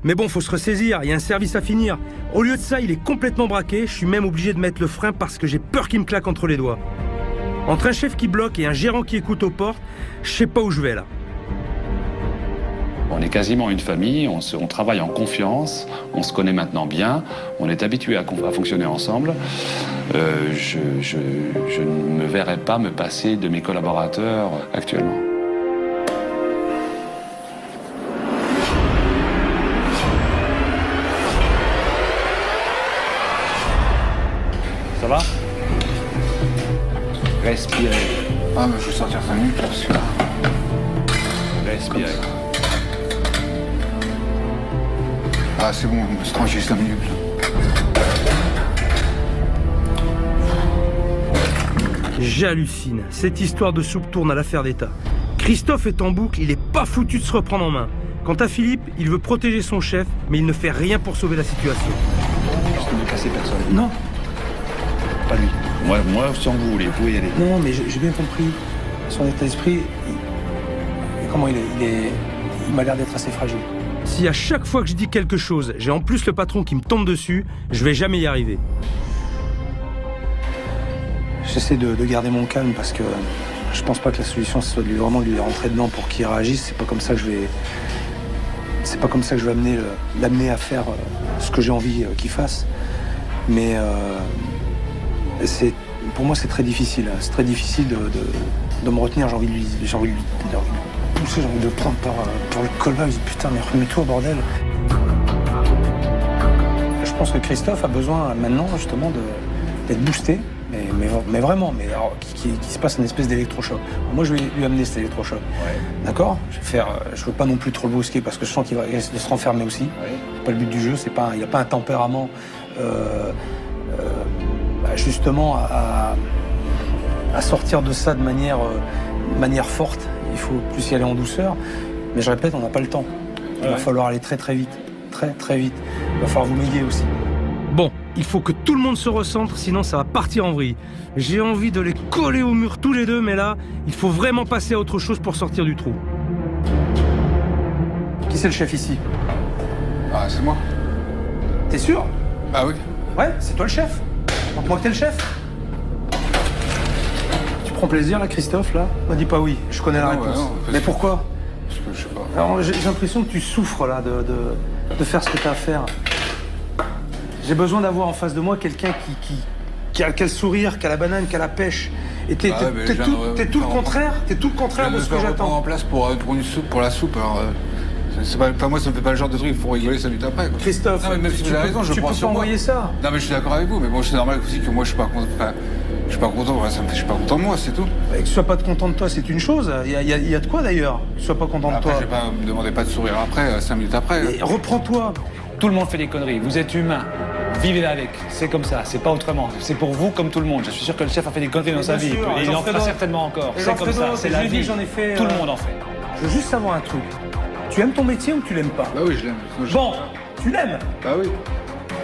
A: Mais bon, faut se ressaisir, il y a un service à finir. Au lieu de ça, il est complètement braqué, je suis même obligé de mettre le frein parce que j'ai peur qu'il me claque entre les doigts. Entre un chef qui bloque et un gérant qui écoute aux portes, je sais pas où je vais là.
B: On est quasiment une famille, on travaille en confiance, on se connaît maintenant bien, on est habitué à fonctionner ensemble. Je ne me verrai pas me passer de mes collaborateurs actuellement. Ça va? Respirez.
I: Ah, mais je vais sortir 5 minutes parce que...
B: Respirez.
I: Ah, c'est bon, on se trancher 5 minutes.
A: J'hallucine. Cette histoire de soupe tourne à l'affaire d'État. Christophe est en boucle, il est pas foutu de se reprendre en main. Quant à Philippe, il veut protéger son chef, mais il ne fait rien pour sauver la situation.
B: Juste ne casser personne.
C: Non.
B: Pas lui. Moi, sans vous, vous pouvez y aller.
C: Non, mais j'ai bien compris. Son état d'esprit, comment il m'a l'air d'être assez fragile.
A: Si à chaque fois que je dis quelque chose, j'ai en plus le patron qui me tombe dessus, je vais jamais y arriver.
C: J'essaie de garder mon calme parce que je pense pas que la solution soit de lui rentrer dedans pour qu'il réagisse. C'est pas comme ça que je vais l'amener à faire ce que j'ai envie qu'il fasse. Mais pour moi c'est très difficile. C'est très difficile de me retenir. J'ai envie de lui pousser, j'ai envie de le prendre par le colbas. Je dis putain, mais remets-toi, bordel. Je pense que Christophe a besoin maintenant justement d'être boosté, mais mais vraiment, mais alors, qui se passe une espèce d'électrochoc. Alors, moi, je vais lui amener cet électrochoc.
I: Ouais.
C: D'accord ? Je veux pas non plus trop le brusquer parce que je sens qu'il va essayer de se renfermer aussi.
I: Ouais.
C: C'est pas le but du jeu, il n'y a pas un tempérament justement à sortir de ça de manière forte. Il faut plus y aller en douceur. Mais je répète, on n'a pas le temps. Il va falloir aller très très vite. Très très vite. Il va falloir vous m'aider aussi.
A: Bon, il faut que tout le monde se recentre, sinon ça va partir en vrille. J'ai envie de les coller au mur tous les deux, mais là, il faut vraiment passer à autre chose pour sortir du trou.
C: Qui c'est le chef ici ?
I: Ah, c'est moi.
C: T'es sûr ?
I: Ah oui.
C: Ouais, c'est toi le chef. Montre-moi que t'es le chef. Tu prends plaisir là, Christophe, là ? Ne dis pas oui, je connais la
I: Non,
C: réponse.
I: ouais, non,
C: mais pourquoi ?
I: Parce que je sais pas.
C: Alors, j'ai l'impression que tu souffres là de faire ce que t'as à faire. J'ai besoin d'avoir en face de moi quelqu'un qui a le sourire, qui a la banane, qui a la pêche. Et t'es tout le contraire. T'es tout le contraire de ce que
I: en
C: j'attends.
I: place pour une soupe, pour la soupe. Alors, c'est pas moi, ça me fait pas le genre de truc. Il faut rigoler 5 minutes après. Quoi.
C: Christophe,
I: non, mais même si vous avez raison, je
C: tu
I: prends
C: peux
I: sur
C: pas
I: moi.
C: envoyer ça.
I: Non, mais je suis d'accord avec vous. Mais bon, c'est normal aussi que moi, je suis pas content. Enfin, je suis pas content. Voilà, je suis pas content de moi, c'est tout.
C: Que tu sois pas content de toi, c'est une chose. Il y a de quoi d'ailleurs. Que tu sois pas content de
I: Après,
C: toi.
I: je vais pas me demander pas de sourire après, 5 minutes après.
C: Et reprends-toi.
B: Tout le monde fait des conneries, vous êtes humain. Vivez avec, c'est comme ça, c'est pas autrement. C'est pour vous comme tout le monde. Je suis sûr que le chef a fait des conneries dans sa vie.
C: sûr,
B: Et il en fera
C: Jean-Fredo.
B: certainement encore.
C: Et
B: C'est comme
C: Jean-Fredo,
B: ça, c'est la
C: je l'ai dit,
B: vie.
C: j'en ai fait,
B: Tout le monde en fait.
C: Je veux juste savoir un truc. Tu aimes ton métier ou tu l'aimes pas ?
I: Bah oui, je l'aime.
C: Bon, tu l'aimes.
I: Bah oui.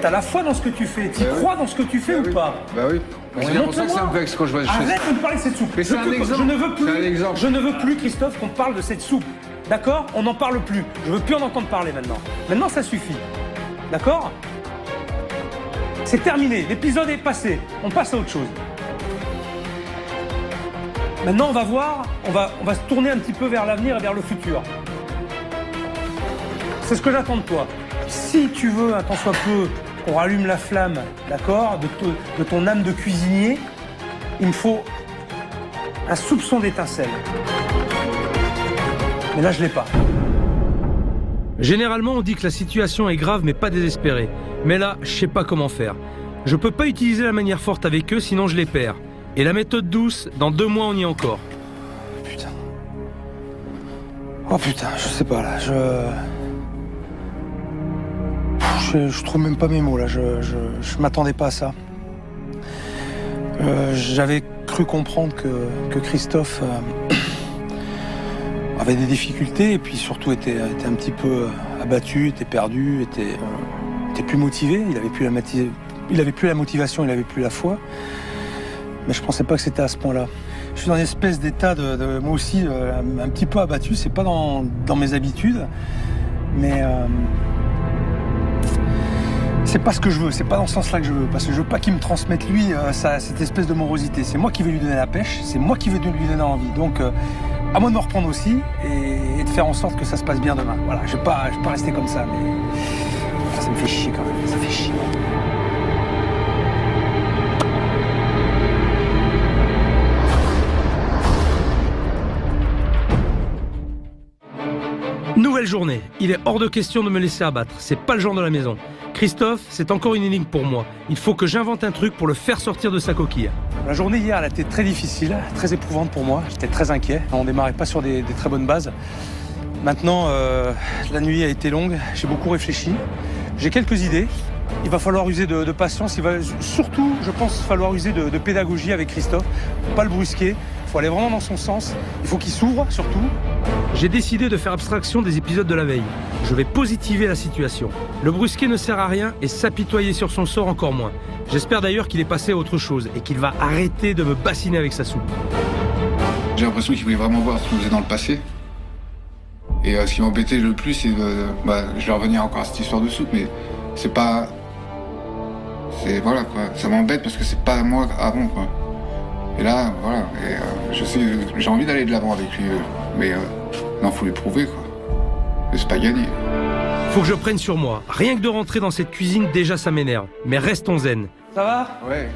C: T'as la foi dans ce que tu fais. Tu
I: Bah oui.
C: crois dans ce que tu fais
I: Bah
C: ou
I: oui.
C: pas ?
I: Bah oui. C'est bien pour ça que ça me vexe quand je vois des choses.
C: Arrête de me parler de cette soupe.
I: Mais c'est un exemple.
C: Je ne veux plus.
I: C'est un exemple.
C: Je ne veux plus, Christophe, qu'on parle de cette soupe. D'accord ? On n'en parle plus. Je veux plus en entendre parler maintenant. Maintenant, ça suffit. D'accord ? C'est terminé. L'épisode est passé. On passe à autre chose. Maintenant, on va voir. On va se tourner un petit peu vers l'avenir et vers le futur. C'est ce que j'attends de toi. Si tu veux, un tant soit peu, qu'on rallume la flamme, d'accord, de ton âme de cuisinier, il me faut un soupçon d'étincelle. Mais là, je l'ai pas.
A: Généralement, on dit que la situation est grave mais pas désespérée. Mais là, je sais pas comment faire. Je peux pas utiliser la manière forte avec eux, sinon je les perds. Et la méthode douce, dans 2 mois, on y est encore.
C: Putain. Oh putain, je sais pas là, je trouve même pas mes mots là, je m'attendais pas à ça. J'avais cru comprendre que Christophe avait des difficultés et puis surtout était un petit peu abattu, était perdu, était plus motivé, il avait plus la motivation, il avait plus la foi. Mais je pensais pas que c'était à ce point-là. Je suis dans une espèce d'état de moi aussi un petit peu abattu, c'est pas dans mes habitudes, mais c'est pas ce que je veux, c'est pas dans ce sens-là que je veux, parce que je veux pas qu'il me transmette lui cette espèce de morosité. C'est moi qui vais lui donner la pêche, c'est moi qui vais lui donner envie. Donc à moi de me reprendre aussi et de faire en sorte que ça se passe bien demain. Voilà, je vais pas rester comme ça, mais ça me fait chier quand même, ça fait chier.
A: Nouvelle journée. Il est hors de question de me laisser abattre. C'est pas le genre de la maison. Christophe, c'est encore une énigme pour moi. Il faut que j'invente un truc pour le faire sortir de sa coquille.
C: La journée hier, elle a été très difficile, très éprouvante pour moi. J'étais très inquiet. On démarrait pas sur des très bonnes bases. Maintenant, la nuit a été longue. J'ai beaucoup réfléchi. J'ai quelques idées. Il va falloir user de patience. Il va surtout, je pense, falloir user de pédagogie avec Christophe. Faut pas le brusquer. Il faut aller vraiment dans son sens. Il faut qu'il s'ouvre, surtout.
A: J'ai décidé de faire abstraction des épisodes de la veille. Je vais positiver la situation. Le brusquer ne sert à rien et s'apitoyer sur son sort encore moins. J'espère d'ailleurs qu'il est passé à autre chose et qu'il va arrêter de me bassiner avec sa soupe.
I: J'ai l'impression qu'il voulait vraiment voir ce qu'on faisait dans le passé. Et ce qui m'embêtait le plus, c'est je vais revenir encore à cette histoire de soupe, mais c'est pas... C'est... Voilà, quoi. Ça m'embête parce que c'est pas moi avant, quoi. Et là, voilà, je sais, j'ai envie d'aller de l'avant avec lui, mais non, faut lui prouver, quoi. Mais c'est pas gagné.
A: Faut que je prenne sur moi. Rien que de rentrer dans cette cuisine, déjà ça m'énerve. Mais restons zen.
C: Ça va ?
I: Ouais.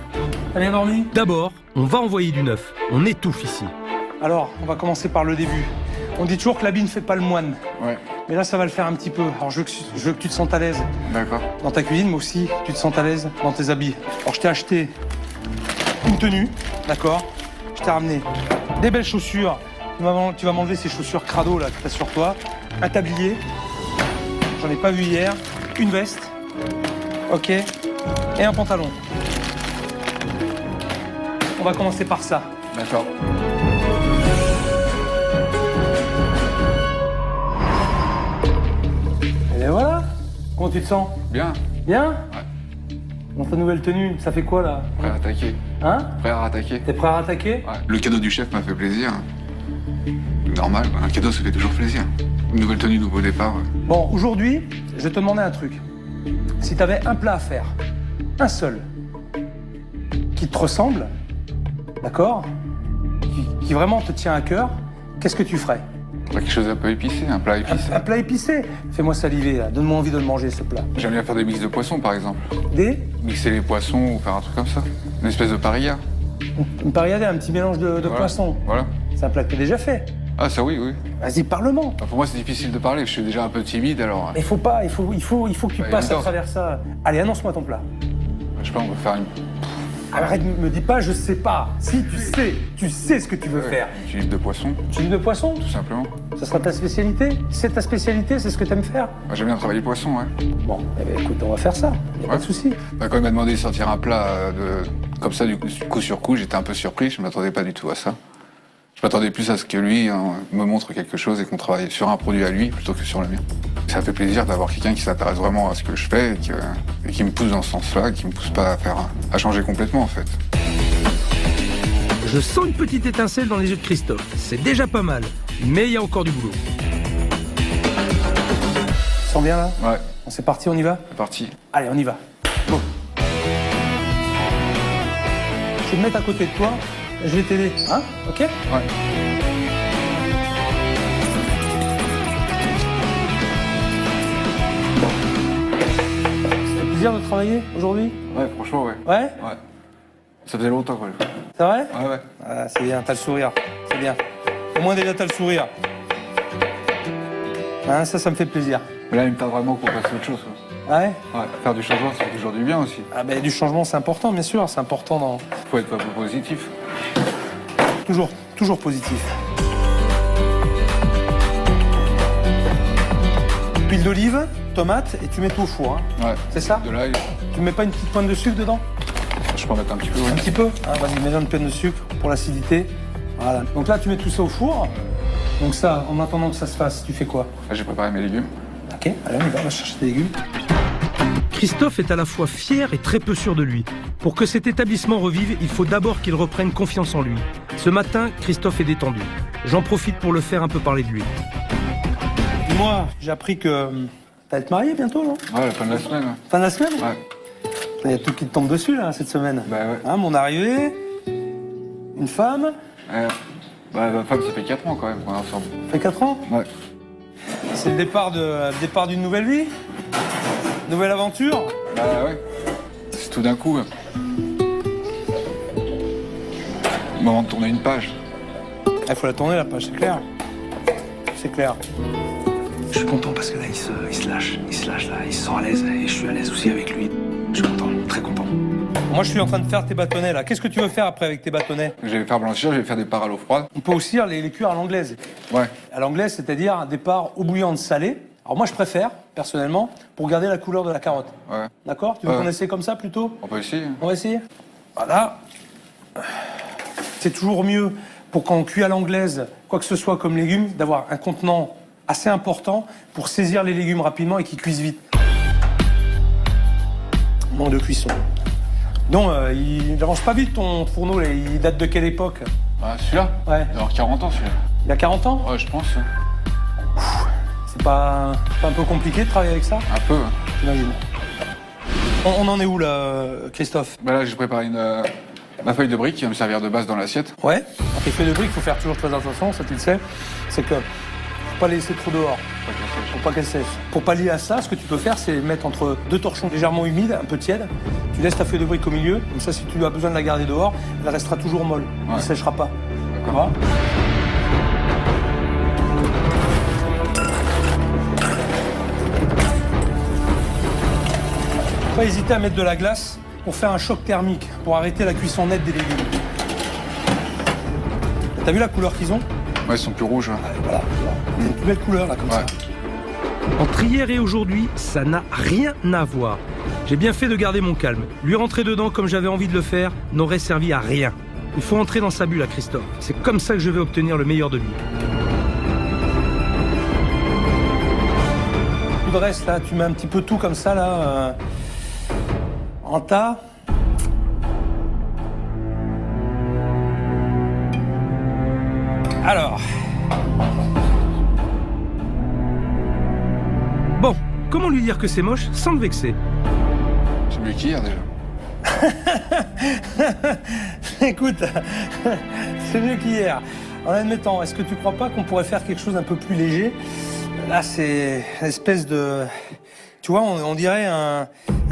C: T'as bien dormi ?
A: D'abord, on va envoyer du neuf. On étouffe ici.
C: Alors, on va commencer par le début. On dit toujours que l'habit ne fait pas le moine.
I: Ouais.
C: Mais là, ça va le faire un petit peu. Alors, je veux que tu te sentes à l'aise
I: D'accord.
C: dans ta cuisine, mais aussi que tu te sentes à l'aise dans tes habits. Alors, je t'ai acheté une tenue, d'accord? Je t'ai ramené des belles chaussures. Tu vas m'enlever ces chaussures crado là que t'as sur toi. Un tablier. J'en ai pas vu hier. Une veste. Ok. Et un pantalon. On va commencer par ça.
I: D'accord.
C: Et voilà. Comment tu te sens?
I: Bien.
C: Bien?
I: Ouais.
C: Dans ta nouvelle tenue, ça fait quoi là?
I: Prêt à attaquer.
C: Hein?
I: Prêt à attaquer.
C: T'es prêt à attaquer?
I: Ouais. Le cadeau du chef m'a fait plaisir. Normal, quoi. Un cadeau, ça fait toujours plaisir. Une nouvelle tenue, nouveau départ. Ouais.
C: Bon, aujourd'hui, je vais te demander un truc. Si t'avais un plat à faire, un seul, qui te ressemble, d'accord? Qui vraiment te tient à cœur, qu'est-ce que tu ferais?
I: Quelque chose d'un peu épicé, un plat épicé.
C: Un plat épicé? Fais-moi saliver, là. Donne-moi envie de le manger, ce plat.
I: J'aime bien faire des mix de poissons, par exemple.
C: Des?
I: Mixer les poissons ou faire un truc comme ça. Une espèce de paella.
C: Une paella, un petit mélange de
I: Voilà.
C: poissons.
I: Voilà.
C: C'est un plat que t'as déjà fait.
I: Ah, ça oui, oui.
C: Vas-y, parle-moi.
I: Enfin, pour moi, c'est difficile de parler. Je suis déjà un peu timide, alors...
C: Mais faut pas, il faut que tu
I: Bah,
C: passes à
I: évident.
C: travers ça. Allez, annonce-moi ton plat.
I: Je sais pas, on peut faire une...
C: Arrête, me dis pas, je sais pas. Si, tu sais ce que tu veux faire.
I: Une huile de poisson,
C: Tu dis de poisson?
I: tout simplement.
C: Ça sera ta spécialité? C'est ta spécialité, c'est ce que t'aimes faire?
I: Moi, j'aime bien travailler le poisson, ouais.
C: Bon, eh ben, écoute, on va faire ça. Y a pas
I: Ouais.
C: de souci.
I: Bah, quand il m'a demandé de sortir un plat comme ça, du coup sur coup, j'étais un peu surpris. Je m'attendais pas du tout à ça. Je m'attendais plus à ce que lui me montre quelque chose et qu'on travaille sur un produit à lui plutôt que sur le mien. Ça fait plaisir d'avoir quelqu'un qui s'intéresse vraiment à ce que je fais et qui me pousse dans ce sens-là, qui me pousse pas à changer complètement, en fait.
A: Je sens une petite étincelle dans les yeux de Christophe. C'est déjà pas mal, mais il y a encore du boulot.
C: Tu sens bien là?
I: Ouais,
C: Bon, c'est parti, on y va?
I: c'est parti.
C: Allez, on y va. Bon. Je vais me mettre à côté de toi. Je vais t'aider. Hein? Ok?
I: Ouais.
C: Ça fait plaisir de travailler aujourd'hui?
I: Ouais, franchement, ouais.
C: Ouais?
I: Ouais. Ça faisait longtemps qu'on le fait.
C: C'est vrai?
I: Ouais, ouais.
C: Ah, c'est bien, t'as le sourire. C'est bien. Au moins déjà t'as le sourire. Hein, ça me fait plaisir.
I: Mais là, il me tarde vraiment qu'on passe à autre chose, quoi.
C: Ah ouais?
I: Ouais, faire du changement, c'est toujours du bien aussi.
C: Ah ben du changement c'est important, bien sûr. C'est important dans...
I: Faut être un peu positif.
C: Toujours positif. Huile d'olive, tomate et tu mets tout au four. Hein.
I: Ouais.
C: C'est ça?
I: De l'ail,
C: Tu mets pas une petite pointe de sucre dedans?
I: je peux en mettre un petit peu,
C: Un
I: ouais.
C: petit peu? Ah, vas-y, mets une pointe de sucre pour l'acidité. Voilà. Donc là tu mets tout ça au four. Donc ça, en attendant que ça se fasse, tu fais quoi?
I: Là, j'ai préparé mes légumes.
C: Ok, allez on va chercher tes légumes.
A: Christophe est à la fois fier et très peu sûr de lui. Pour que cet établissement revive, il faut d'abord qu'il reprenne confiance en lui. Ce matin, Christophe est détendu. J'en profite pour le faire un peu parler de lui.
C: Dis-moi, j'ai appris que t'allais te marier bientôt, non?
I: Ouais, la fin de la semaine. Ouais.
C: Fin de la semaine?
I: Ouais.
C: Il y a tout qui te tombe dessus, là, cette semaine.
I: Bah ouais.
C: Hein, mon arrivée, une femme,
I: Bah, ma femme, ça fait 4 ans quand même qu'on est ensemble.
C: ça fait 4 ans.
I: Ouais.
C: C'est le départ d'une nouvelle vie? Nouvelle aventure?
I: Bah ouais. C'est tout d'un coup. Moment de tourner une page.
C: Il faut la tourner, la page, c'est clair. C'est clair.
J: Je suis content parce que là, il se lâche là, il se sent à l'aise et je suis à l'aise aussi avec lui. Je suis content, très content.
C: Moi, je suis en train de faire tes bâtonnets, là. Qu'est-ce que tu veux faire après avec tes bâtonnets?
I: Je vais faire blanchir, je vais faire des parts à l'eau froide.
C: On peut aussi les cuire à l'anglaise.
I: Ouais.
C: À l'anglaise, c'est-à-dire un départ eau bouillante salée. Alors moi, je préfère, personnellement, pour garder la couleur de la carotte.
I: Ouais.
C: D'accord? Tu veux
I: Ouais.
C: qu'on essaie comme ça, plutôt?
I: On peut essayer.
C: On va essayer? Voilà. C'est toujours mieux, pour quand on cuit à l'anglaise, quoi que ce soit comme légumes, d'avoir un contenant assez important pour saisir les légumes rapidement et qu'ils cuisent vite. Manque de cuisson. Non, il n'avance pas vite ton fourneau, là. Il date de quelle époque?
I: Ah, celui-là?
C: Ouais.
I: Il doit avoir 40 ans, celui-là.
C: Il a 40 ans?
I: Ouais, je pense.
C: C'est pas un peu compliqué de travailler avec ça?
I: Un peu.
C: J'imagine. On en est où, là, Christophe?
I: Bah là, j'ai préparé ma feuille de brique qui va me servir de base dans l'assiette.
C: Ouais. Tes feuilles de briques, il faut faire toujours très attention, ça tu le sais. C'est que faut pas les laisser trop dehors. Faut pas qu'elles sèchent. Pour pallier à ça, ce que tu peux faire, c'est mettre entre deux torchons légèrement humides, un peu tièdes. Tu laisses ta feuille de brique au milieu, comme ça, si tu as besoin de la garder dehors, elle restera toujours molle. Elle ne séchera pas.
I: D'accord.
C: Faut pas hésiter à mettre de la glace pour faire un choc thermique, pour arrêter la cuisson nette des légumes. T'as vu la couleur qu'ils ont?
I: Ouais, ils sont plus rouges.
C: Voilà. C'est une plus belle couleur, là, comme ça.
A: Entre hier et aujourd'hui, ça n'a rien à voir. J'ai bien fait de garder mon calme. Lui rentrer dedans comme j'avais envie de le faire n'aurait servi à rien. Il faut entrer dans sa bulle à Christophe. C'est comme ça que je vais obtenir le meilleur de lui.
C: Tout de reste, là, tu mets un petit peu tout comme ça, là, en tas. Alors.
A: Bon, comment lui dire que c'est moche sans le vexer?
I: C'est mieux qu'hier déjà.
C: Écoute, c'est mieux qu'hier. En admettant, est-ce que tu crois pas qu'on pourrait faire quelque chose un peu plus léger? Là, c'est une espèce de... Tu vois, on dirait un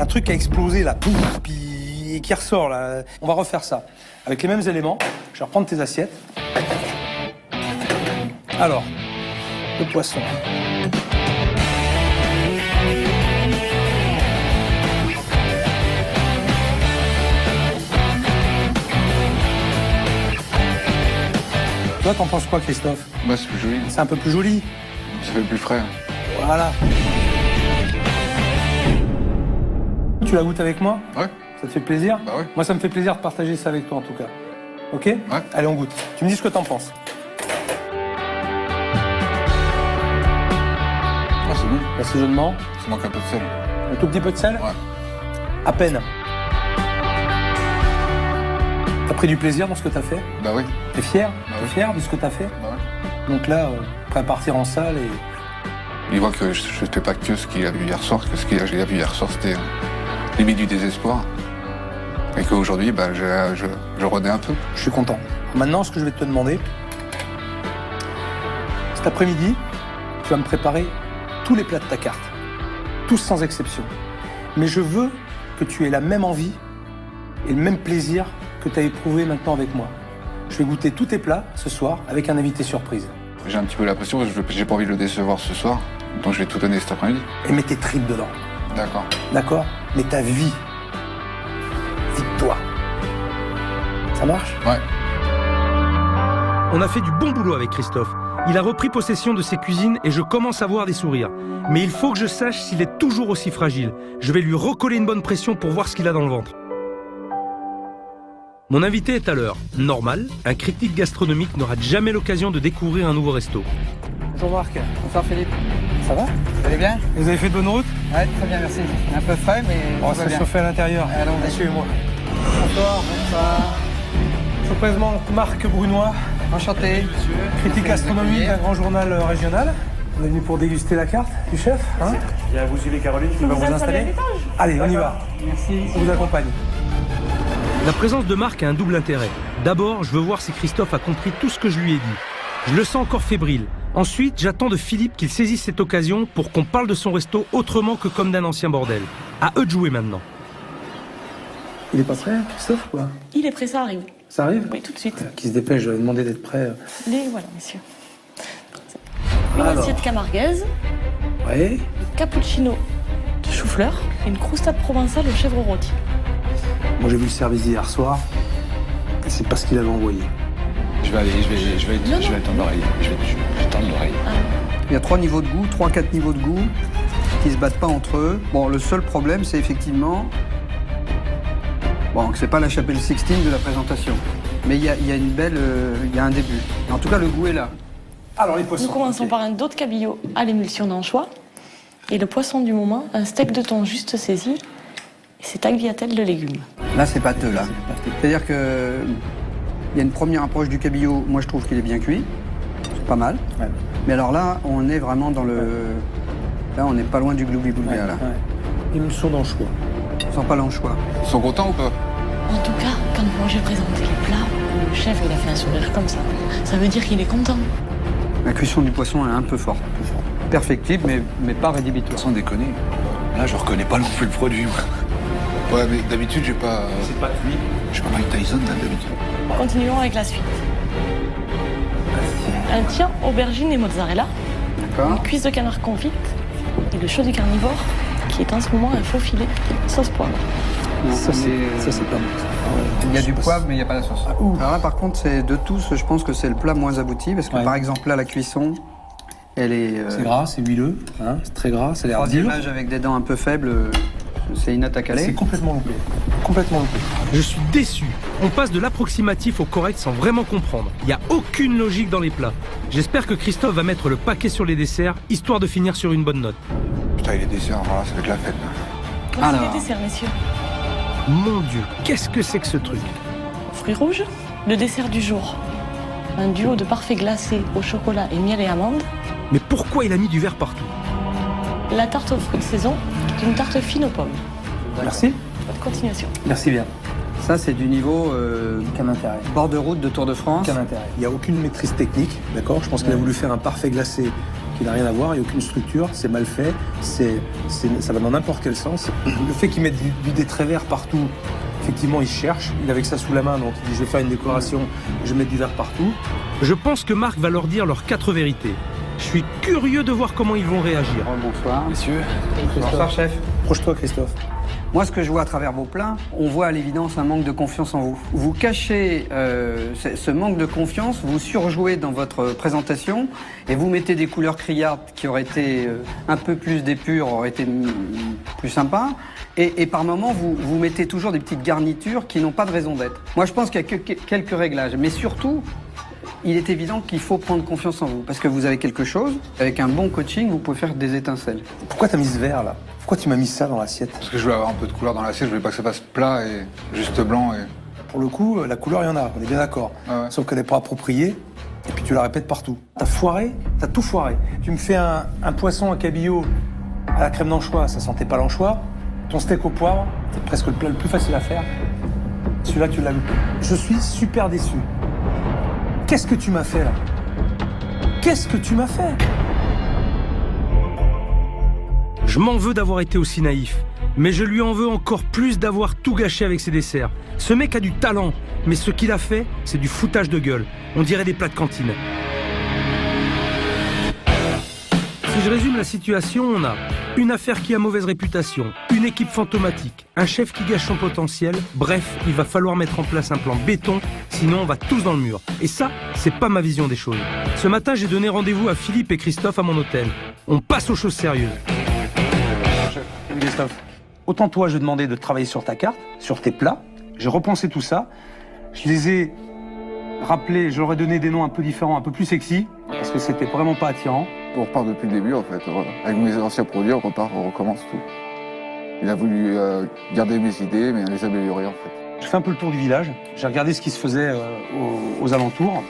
C: truc qui a explosé, là, pouf, puis, et qui ressort, là. On va refaire ça. Avec les mêmes éléments. Je vais reprendre tes assiettes. Alors, le poisson. Toi, t'en penses quoi, Christophe?
I: Bah, c'est plus joli.
C: C'est un peu plus joli.
I: Ça fait plus frais.
C: Voilà. Tu la goûtes avec moi?
I: Ouais.
C: Ça te fait plaisir?
I: Bah ouais.
C: Moi, ça me fait plaisir de partager ça avec toi, en tout cas. Ok?
I: Ouais.
C: Allez, on goûte. Tu me dis ce que t'en penses.
I: Ah, c'est bon.
C: L'assaisonnement.
I: Ça manque un peu de sel.
C: Un tout petit peu de sel?
I: Ouais.
C: À peine. T'as pris du plaisir dans ce que t'as fait?
I: Bah oui.
C: T'es fier?
I: Bah
C: T'es
I: oui.
C: fier de ce que t'as fait?
I: Bah ouais.
C: Donc là, prêt à partir en salle et...
I: Il voit que je ne fais pas que ce qu'il a vu hier soir, que ce qu'il a vu hier soir, c'était limite du désespoir. Et qu'aujourd'hui, bah, je renais un peu.
C: Je suis content. Maintenant, ce que je vais te demander, cet après-midi, tu vas me préparer tous les plats de ta carte. Tous sans exception. Mais je veux que tu aies la même envie et le même plaisir que tu as éprouvé maintenant avec moi. Je vais goûter tous tes plats ce soir avec un invité surprise.
I: J'ai un petit peu la pression parce que j'ai pas envie de le décevoir ce soir. Donc je vais tout donner cet après-midi.
C: Et mets tes tripes dedans.
I: D'accord.
C: D'accord? Mais ta vie. Vie de toi. Ça marche?
I: Ouais.
A: On a fait du bon boulot avec Christophe. Il a repris possession de ses cuisines et je commence à voir des sourires. Mais il faut que je sache s'il est toujours aussi fragile. Je vais lui recoller une bonne pression pour voir ce qu'il a dans le ventre. Mon invité est à l'heure. Normal, un critique gastronomique n'aura jamais l'occasion de découvrir un nouveau resto.
C: Bonjour Marc.
K: Bonsoir Philippe.
C: Ça va?
K: Vous allez bien?
C: Vous avez fait de bonnes routes?
K: Ouais, très bien, merci. Un peu frais, mais
C: On va
K: tout va
C: se
K: bien.
C: chauffer à l'intérieur.
K: Allons-y.
C: Suivez-moi. Bonsoir.
K: Bonsoir.
C: Je vous présente Marc Brunois,
K: Enchanté.
C: critique gastronomique d'un grand journal régional. On est venu pour déguster la carte du chef. Hein?
J: Bien, vous suivez Caroline qui va vous installer.
C: Allez, on y va.
K: Merci.
C: On vous accompagne.
A: La présence de Marc a un double intérêt. D'abord, je veux voir si Christophe a compris tout ce que je lui ai dit. Je le sens encore fébrile. Ensuite, j'attends de Philippe qu'il saisisse cette occasion pour qu'on parle de son resto autrement que comme d'un ancien bordel. À eux de jouer maintenant.
C: Il est pas prêt, Christophe, quoi?
H: Il est prêt, ça arrive.
C: Ça arrive?
H: Oui, tout de suite.
C: Qui se dépêche, je vais demander d'être prêt.
H: Les voilà, messieurs. Une
C: Alors.
H: assiette camarguaise,
C: Ouais.
H: cappuccino de chou-fleur et une croustade provençale aux chèvres rôties.
C: Moi, j'ai vu le service hier soir. Et c'est pas ce qu'il avait envoyé.
B: Je vais tendre l'oreille. Je vais tendre l'oreille.
K: Il y a 3 niveaux de goût, 3-4 niveaux de goût qui se battent pas entre eux. Bon, le seul problème, c'est effectivement... Bon, que c'est pas la chapelle Sixtine de la présentation. Mais il y a une belle... il y a un début. En tout cas, le goût est là.
C: Alors, les poissons.
H: Nous commençons par un dos de cabillaud à l'émulsion d'anchois. Et le poisson du moment, un steak de thon juste saisi. Et c'est tagliatelle de légumes.
K: Là, c'est pâteux, là. C'est-à-dire que... Il y a une première approche du cabillaud. Moi, je trouve qu'il est bien cuit. C'est pas mal.
C: Ouais.
K: Mais alors là, on est vraiment dans le... Là, on n'est pas loin du gloubi-boulga, là.
C: Ouais. Émulsion d'anchois.
K: On sent pas l'anchois.
I: Ils sont contents ou pas?
H: En tout cas, quand moi j'ai présenté les plats, le chef il a fait un sourire comme ça. Ça veut dire qu'il est content.
K: La cuisson du poisson est un peu forte. Perfectible, mais pas rédhibitoire.
I: Sans déconner. Là, je reconnais pas non plus le produit. Ouais, mais d'habitude, j'ai pas...
J: C'est pas cuit.
I: Je suis pas Mike Tyson, d'habitude.
H: Continuons avec la suite. Un tien, aubergine et mozzarella,
K: D'accord.
H: une cuisse de canard confite et le chaud du carnivore qui est en ce moment un faux filet sauce poivre.
A: Ça, c'est pas bon.
K: Il y a du poivre, mais il n'y a pas la sauce. Alors là, par contre, c'est de tous, je pense que c'est le plat moins abouti, parce que par exemple, là, la cuisson, elle est...
J: C'est gras, c'est huileux, hein, c'est très gras, ça a l'air
K: troisième
J: dur.
K: âge avec des dents un peu faibles, c'est inattaqué.
J: C'est complètement loupé. Complètement loupé.
A: Je suis déçu. On passe de l'approximatif au correct sans vraiment comprendre. Il n'y a aucune logique dans les plats. J'espère que Christophe va mettre le paquet sur les desserts, histoire de finir sur une bonne note.
I: Putain, il est desserts, voilà, ça va être la fête.
H: Voici les desserts, messieurs.
A: Mon Dieu, qu'est-ce que c'est que ce truc?
H: Fruits rouges, le dessert du jour. Un duo de parfaits glacés au chocolat et miel et amandes.
A: Mais pourquoi il a mis du verre partout?
H: La tarte aux fruits de saison, qui est une tarte fine aux pommes.
J: Merci.
H: Bonne continuation.
J: Merci bien.
K: Ça, c'est du niveau
J: Aucun intérêt.
K: bord de route de Tour de France.
J: Aucun intérêt. Il n'y a aucune maîtrise technique, d'accord? Je pense qu'il a voulu faire un parfait glacé qui n'a rien à voir, il n'y a aucune structure, c'est mal fait, ça va dans n'importe quel sens. Le fait qu'il mette du détrait vert partout, effectivement, il cherche. Il avait que ça sous la main, donc il dit je vais faire une décoration, je vais mettre du vert partout.
A: Je pense que Marc va leur dire leurs 4 vérités. Je suis curieux de voir comment ils vont réagir.
K: Bonsoir.
I: Messieurs,
K: Bonsoir, chef.
J: Proche-toi, Christophe.
K: Moi, ce que je vois à travers vos plats, on voit à l'évidence un manque de confiance en vous. Vous cachez ce manque de confiance, vous surjouez dans votre présentation et vous mettez des couleurs criardes qui auraient été un peu plus d'épure, auraient été plus sympas. Et par moments, vous mettez toujours des petites garnitures qui n'ont pas de raison d'être. Moi, je pense qu'il y a que quelques réglages. Mais surtout, il est évident qu'il faut prendre confiance en vous. Parce que vous avez quelque chose, avec un bon coaching, vous pouvez faire des étincelles.
J: Pourquoi t'as mis ce verre là? Pourquoi tu m'as mis ça dans l'assiette?
I: parce que je voulais avoir un peu de couleur dans l'assiette, je voulais pas que ça fasse plat et juste blanc. Et...
J: Pour le coup, la couleur, il y en a, on est bien d'accord.
I: Ah ouais.
J: Sauf qu'elle n'est pas appropriée, et puis tu la répètes partout. T'as foiré, t'as tout foiré. Tu me fais un poisson à cabillaud à la crème d'anchois, ça sentait pas l'anchois. Ton steak au poivre, c'est presque le plat le plus facile à faire. Celui-là, tu l'as loupé. Je suis super déçu. Qu'est-ce que tu m'as fait là? Qu'est-ce que tu m'as fait?
A: Je m'en veux d'avoir été aussi naïf, mais je lui en veux encore plus d'avoir tout gâché avec ses desserts. Ce mec a du talent, mais ce qu'il a fait, c'est du foutage de gueule. On dirait des plats de cantine. Si je résume la situation, on a une affaire qui a mauvaise réputation, une équipe fantomatique, un chef qui gâche son potentiel. Bref, il va falloir mettre en place un plan béton, sinon on va tous dans le mur. Et ça, c'est pas ma vision des choses. Ce matin, j'ai donné rendez-vous à Philippe et Christophe à mon hôtel. On passe aux choses sérieuses.
J: Christophe, autant toi, je demandais de travailler sur ta carte, sur tes plats. J'ai repensé tout ça. Je les ai rappelés, je leur ai donné des noms un peu différents, un peu plus sexy, parce que c'était vraiment pas attirant.
I: On repart depuis le début en fait. Avec mes anciens produits, on recommence tout. Il a voulu garder mes idées, mais les améliorer en fait.
J: J'ai fait un peu le tour du village, j'ai regardé ce qui se faisait aux alentours.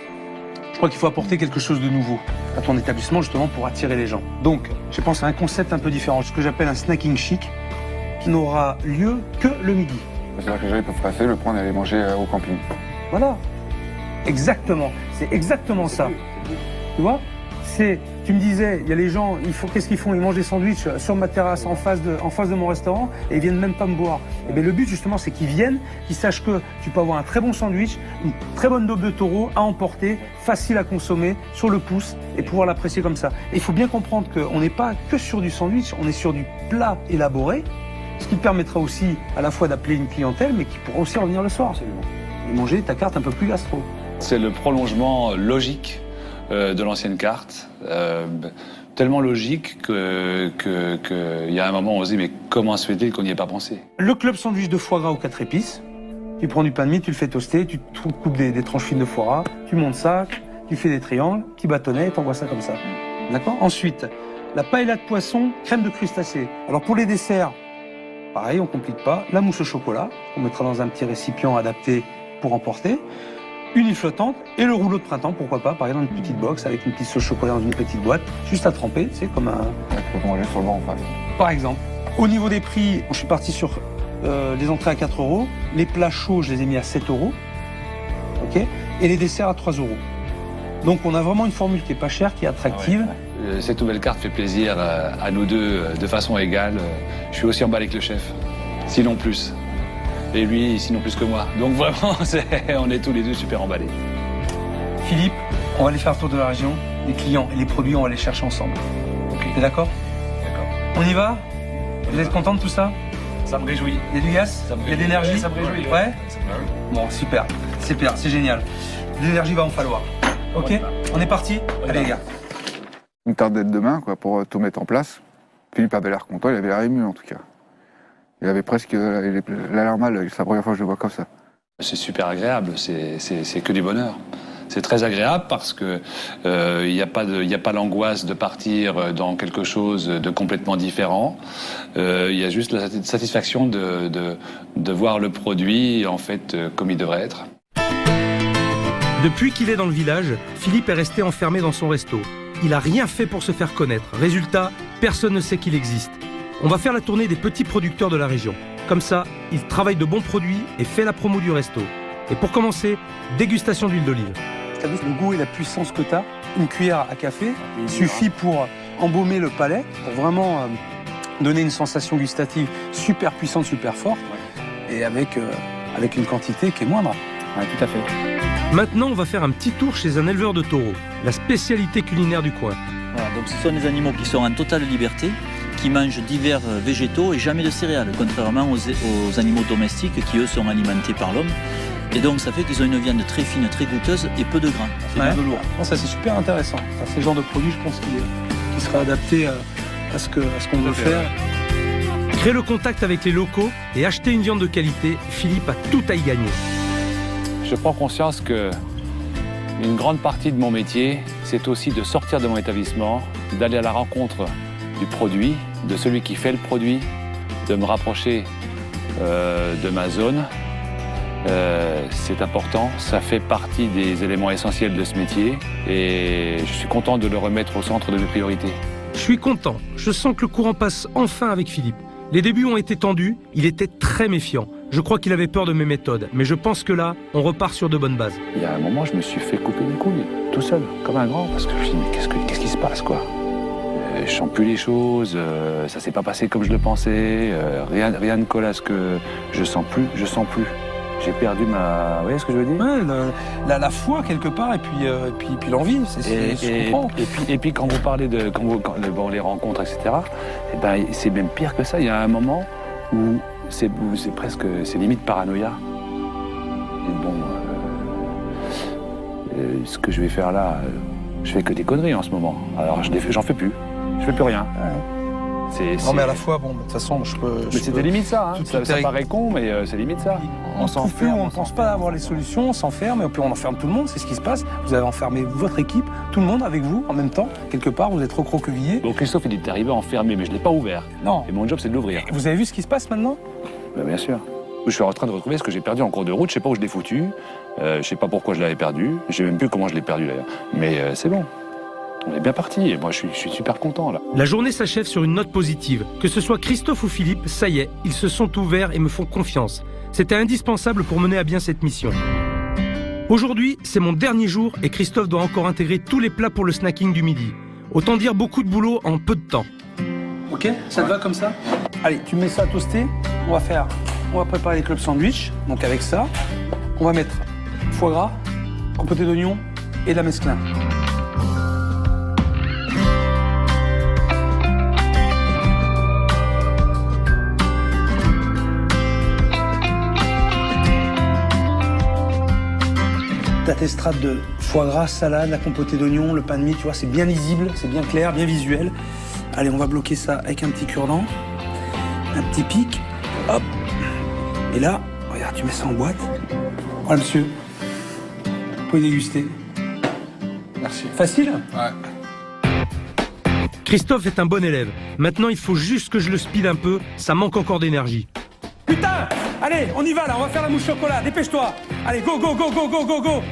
J: Je crois qu'il faut apporter quelque chose de nouveau à ton établissement justement pour attirer les gens. Donc, j'ai pensé à un concept un peu différent, ce que j'appelle un snacking chic, qui n'aura lieu que le midi.
I: C'est-à-dire que les gens peuvent passer, le prendre et aller manger au camping.
J: Voilà, exactement, c'est exactement ça. Tu vois? Tu me disais, il y a les gens, qu'est-ce qu'ils font? Ils mangent des sandwichs sur ma terrasse en face de mon restaurant et ils viennent même pas me boire. Et bien le but justement, c'est qu'ils viennent, qu'ils sachent que tu peux avoir un très bon sandwich, une très bonne daube de taureau à emporter, facile à consommer, sur le pouce et pouvoir l'apprécier comme ça. Et il faut bien comprendre qu'on n'est pas que sur du sandwich, on est sur du plat élaboré, ce qui permettra aussi à la fois d'appeler une clientèle, mais qui pourra aussi revenir le soir et manger ta carte un peu plus gastro.
B: C'est le prolongement logique de l'ancienne carte, tellement logique qu'il y a un moment où on se dit mais comment se fait-il qu'on n'y ait pas pensé?
J: Le club sandwich de foie gras aux 4 épices, tu prends du pain de mie, tu le fais toaster, tu coupes des tranches fines de foie gras, tu montes ça, tu fais des triangles, petit bâtonnet et t'envoies ça comme ça. D'accord? Ensuite, la paella de poisson, crème de crustacés. Alors pour les desserts, pareil, on complique pas, la mousse au chocolat, on mettra dans un petit récipient adapté pour emporter. Une île flottante et le rouleau de printemps, pourquoi pas, par exemple une petite box avec une petite sauce chocolat dans une petite boîte, juste à tremper, c'est comme un...
I: Tu peux manger sur le banc en face.
J: Par exemple. Au niveau des prix, je suis parti sur les entrées à 4 €, les plats chauds, je les ai mis à 7 €, ok, et les desserts à 3 €. Donc on a vraiment une formule qui est pas chère, qui est attractive.
B: Ah ouais. Cette nouvelle carte fait plaisir à nous deux de façon égale. Je suis aussi emballé que le chef, sinon plus. Et lui, sinon plus que moi. Donc vraiment, on est tous les deux super emballés.
J: Philippe, on va aller faire le tour de la région. Les clients et les produits, on va les chercher ensemble. Ok. T'es d'accord?
B: D'accord.
J: On y va? Vous êtes content de tout ça?
C: Ça me réjouit. Il y a du gaz, il y a de l'énergie.
I: Ça me réjouit.
C: Ouais. Bon, super, c'est génial. De l'énergie va en falloir. Ok, on est parti. Allez les gars.
I: Une tarde d'être demain, quoi, pour tout mettre en place. Philippe avait l'air content, il avait l'air ému en tout cas. Il avait presque l'alarme à l'œil. C'est la première fois que je le vois comme ça.
B: C'est super agréable, c'est que du bonheur. C'est très agréable parce que il n'y a pas l'angoisse de partir dans quelque chose de complètement différent. Il y a juste la satisfaction de voir le produit en fait comme il devrait être.
A: Depuis qu'il est dans le village, Philippe est resté enfermé dans son resto. Il n'a rien fait pour se faire connaître. Résultat, personne ne sait qu'il existe. On va faire la tournée des petits producteurs de la région. Comme ça, il travaille de bons produits et fait la promo du resto. Et pour commencer, dégustation d'huile d'olive.
J: T'as vu le goût et la puissance que t'as. Une cuillère à café suffit pour embaumer le palais, pour vraiment donner une sensation gustative super puissante, super forte, et avec une quantité qui est moindre.
C: Ouais, tout à fait.
A: Maintenant, on va faire un petit tour chez un éleveur de taureaux, la spécialité culinaire du coin.
L: Voilà, donc ce sont des animaux qui sont en totale liberté, qui mangent divers végétaux et jamais de céréales, contrairement aux animaux domestiques qui, eux, sont alimentés par l'homme. Et donc, ça fait qu'ils ont une viande très fine, très goûteuse et peu de gras. C'est
J: Ouais.
L: du velours.
J: Non, ça, c'est super intéressant. Ça, c'est le genre de produit, je pense, qui sera adapté à ce qu'on veut faire.
A: Créer le contact avec les locaux et acheter une viande de qualité, Philippe a tout à y gagner.
B: Je prends conscience que une grande partie de mon métier, c'est aussi de sortir de mon établissement, d'aller à la rencontre du produit, de celui qui fait le produit, de me rapprocher de ma zone. C'est important, ça fait partie des éléments essentiels de ce métier et je suis content de le remettre au centre de mes priorités.
A: Je suis content, je sens que le courant passe enfin avec Philippe. Les débuts ont été tendus, il était très méfiant. Je crois qu'il avait peur de mes méthodes, mais je pense que là, on repart sur de bonnes bases.
B: Il y a un moment, je me suis fait couper les couilles, tout seul, comme un grand, parce que je me suis dit, mais qu'est-ce qui se passe, quoi ? Je sens plus les choses, ça s'est pas passé comme je le pensais, rien ne colle à ce que je sens plus. J'ai perdu ma... Vous voyez ce que je veux dire ?
J: Ouais, la foi, quelque part, et puis l'envie, je comprends.
B: Et puis quand vous parlez bon, les rencontres, etc., eh ben, c'est même pire que ça. Il y a un moment où c'est limite paranoïa. Et bon, ce que je vais faire là, je fais que des conneries en ce moment. Alors j'en fais plus. Je fais plus rien.
J: Non, mais à la fois, bon, de toute façon,
B: Mais c'était limite ça, hein. Ça paraît con, mais c'est limite ça.
J: On s'enferme. On ne pense pas avoir les solutions, on s'enferme, et puis on enferme tout le monde, c'est ce qui se passe. Vous avez enfermé votre équipe, tout le monde avec vous, en même temps, quelque part, vous êtes recroquevillés.
B: Bon, Christophe, il est arrivé enfermé, mais je ne l'ai pas ouvert.
J: Non.
B: Et mon job, c'est de l'ouvrir.
J: Vous avez vu ce qui se passe maintenant ?
B: Bien sûr. Je suis en train de retrouver ce que j'ai perdu en cours de route, je ne sais pas où je l'ai foutu, je ne sais pas pourquoi je l'avais perdu, je ne sais même plus comment je l'ai perdu d'ailleurs. Mais c'est bon. On est bien parti et moi je suis super content là.
A: La journée s'achève sur une note positive. Que ce soit Christophe ou Philippe, ça y est, ils se sont ouverts et me font confiance. C'était indispensable pour mener à bien cette mission. Aujourd'hui, c'est mon dernier jour et Christophe doit encore intégrer tous les plats pour le snacking du midi. Autant dire beaucoup de boulot en peu de temps.
J: Ok, ça te va comme ça ? Allez, tu mets ça à toaster. On va préparer les clubs sandwich. Donc avec ça, on va mettre foie gras, compoté d'oignons et de la mesclun. T'as tes strates de foie gras, salade, la compotée d'oignons, le pain de mie, tu vois, c'est bien lisible, c'est bien clair, bien visuel. Allez, on va bloquer ça avec un petit cure-dent, un petit pic, hop. Et là, regarde, tu mets ça en boîte. Voilà, monsieur. Vous pouvez déguster.
I: Merci.
J: Facile ?
I: Ouais.
A: Christophe est un bon élève. Maintenant, il faut juste que je le speed un peu, ça manque encore d'énergie.
J: Putain ! Allez, on y va là, on va faire la mousse chocolat, dépêche-toi. Allez, go, go, go, go, go, go, go.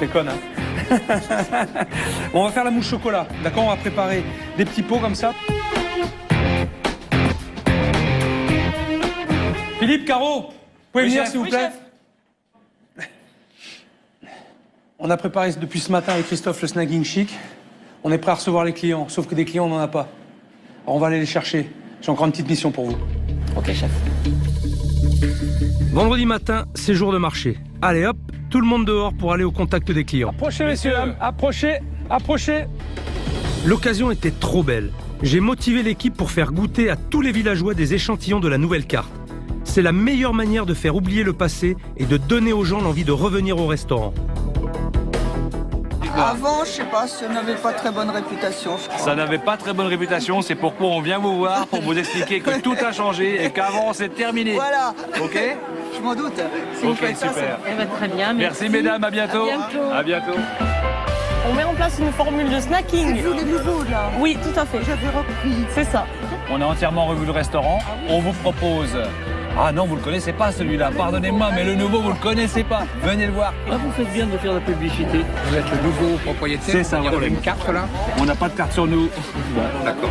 J: T'es conne, hein. Bon, on va faire la mousse chocolat, d'accord? On va préparer des petits pots comme ça. Philippe, Caro, vous pouvez venir s'il vous plaît? On a préparé depuis ce matin avec Christophe le snacking chic. On est prêt à recevoir les clients, sauf que des clients, on n'en a pas. Alors on va aller les chercher. J'ai encore une petite mission pour vous.
L: Ok, chef.
A: Vendredi matin, c'est jour de marché. Allez hop, tout le monde dehors pour aller au contact des clients.
J: Approchez, messieurs, approchez, approchez.
A: L'occasion était trop belle. J'ai motivé l'équipe pour faire goûter à tous les villageois des échantillons de la nouvelle carte. C'est la meilleure manière de faire oublier le passé et de donner aux gens l'envie de revenir au restaurant.
E: Avant, je sais pas, ça n'avait pas très bonne réputation, je crois.
M: Ça n'avait pas très bonne réputation, c'est pourquoi on vient vous voir, pour vous expliquer que tout a changé et qu'avant c'est terminé.
E: Voilà.
M: Ok?
E: Je m'en doute. Si
M: Ok,
E: vous faites ça,
M: super.
H: Très bien,
M: Merci mesdames, à bientôt. À bientôt.
H: On met en place une formule de snacking.
E: c'est vous les nouveaux, là.
H: Oui, tout à fait.
E: J'avais repris.
H: C'est ça.
M: On a entièrement revu le restaurant. On vous propose... Ah non, vous le connaissez pas celui-là, pardonnez-moi, mais le nouveau, vous le connaissez pas. Venez le voir.
L: Là, vous faites bien de faire la publicité.
C: Vous êtes le nouveau propriétaire.
M: C'est ça, voilà.
C: Une carte là.
M: On n'a pas de carte sur nous.
C: D'accord.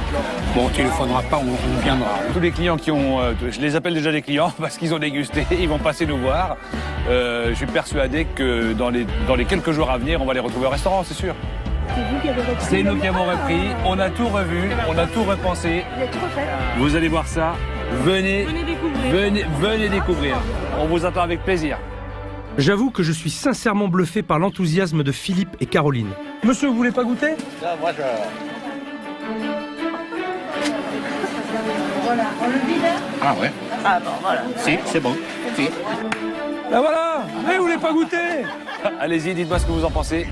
C: Bon, tu ne téléphoneras pas, on viendra.
M: Tous les clients qui ont... je les appelle déjà des clients parce qu'ils ont dégusté, ils vont passer nous voir. Je suis persuadé que dans les quelques jours à venir, on va les retrouver au restaurant, c'est sûr. C'est nous qui avons repris, on a tout revu, on a tout repensé. Vous allez voir ça, venez découvrir. On vous attend avec plaisir.
A: J'avoue que je suis sincèrement bluffé par l'enthousiasme de Philippe et Caroline.
J: Monsieur, vous voulez pas goûter?
D: Moi, je...
F: Voilà, on le vide.
D: Ah ouais.
F: Ah bon, voilà.
D: Si, c'est bon. Si.
J: Là voilà. Mais vous voulez pas goûter?
M: Allez-y, dites-moi ce que vous en pensez.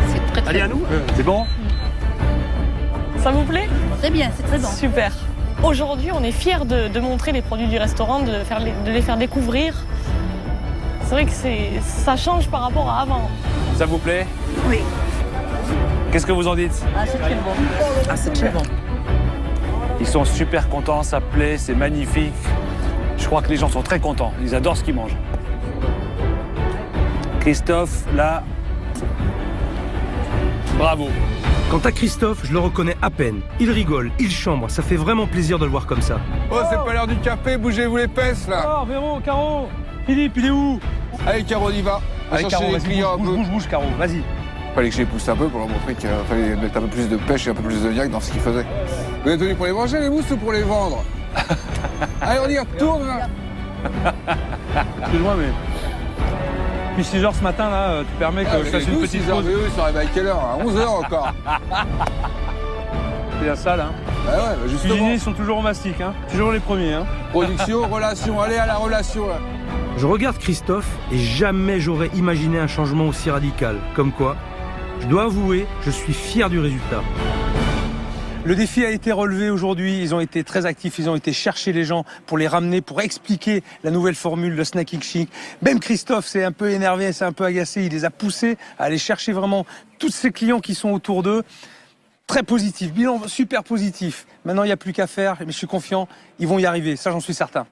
F: C'est très
D: Allez, à nous.
M: C'est bon?
H: Ça vous plaît?
F: très bien, c'est très bon.
H: Super. Aujourd'hui, on est fiers de montrer les produits du restaurant, de les faire découvrir. C'est vrai que ça change par rapport à avant.
M: Ça vous plaît?
F: Oui.
M: Qu'est-ce que vous en dites?
F: Ah, c'est très bon. Ah, c'est très bon.
M: Ils sont super contents, ça plaît, c'est magnifique. Je crois que les gens sont très contents, ils adorent ce qu'ils mangent. Christophe, là, bravo.
A: Quant à Christophe, je le reconnais à peine. Il rigole, il chambre, ça fait vraiment plaisir de le voir comme ça.
I: Oh, c'est pas l'heure du café, bougez-vous les fesses là.
J: Oh, Véro, Caro, Philippe, il est où?
I: Allez, Caro, on y va. On va
J: Allez,
I: chercher
J: Caro,
I: les
J: vas-y,
I: clients un peu.
J: bouge, Caro, vas-y.
I: Fallait que je les pousse un peu pour leur montrer qu'il fallait mettre un peu plus de pêche et un peu plus de niaque dans ce qu'ils faisaient. Vous êtes venus pour les manger, les mousses, ou pour les vendre? Allez, on y retourne là.
J: Excuse-moi, mais... Depuis 6 h ce matin, là, tu permets que je fasse une petite pause.
I: Mais oui, ça arrive à quelle heure? À 11 h encore.
J: C'est la salle, hein.
I: Bah ouais, bah
J: Les
I: justement.
J: cuisiniers, ils sont toujours au mastic, hein. Toujours les premiers, hein.
I: Production, relation, allez à la relation là.
A: Je regarde Christophe et jamais j'aurais imaginé un changement aussi radical. Comme quoi, je dois avouer, je suis fier du résultat.
J: Le défi a été relevé aujourd'hui, ils ont été très actifs, ils ont été chercher les gens pour les ramener, pour expliquer la nouvelle formule de Snacking Chic. Même Christophe s'est un peu énervé, s'est un peu agacé, il les a poussés à aller chercher vraiment tous ces clients qui sont autour d'eux. Très positif, bilan super positif. Maintenant, il n'y a plus qu'à faire, mais je suis confiant, ils vont y arriver, ça j'en suis certain.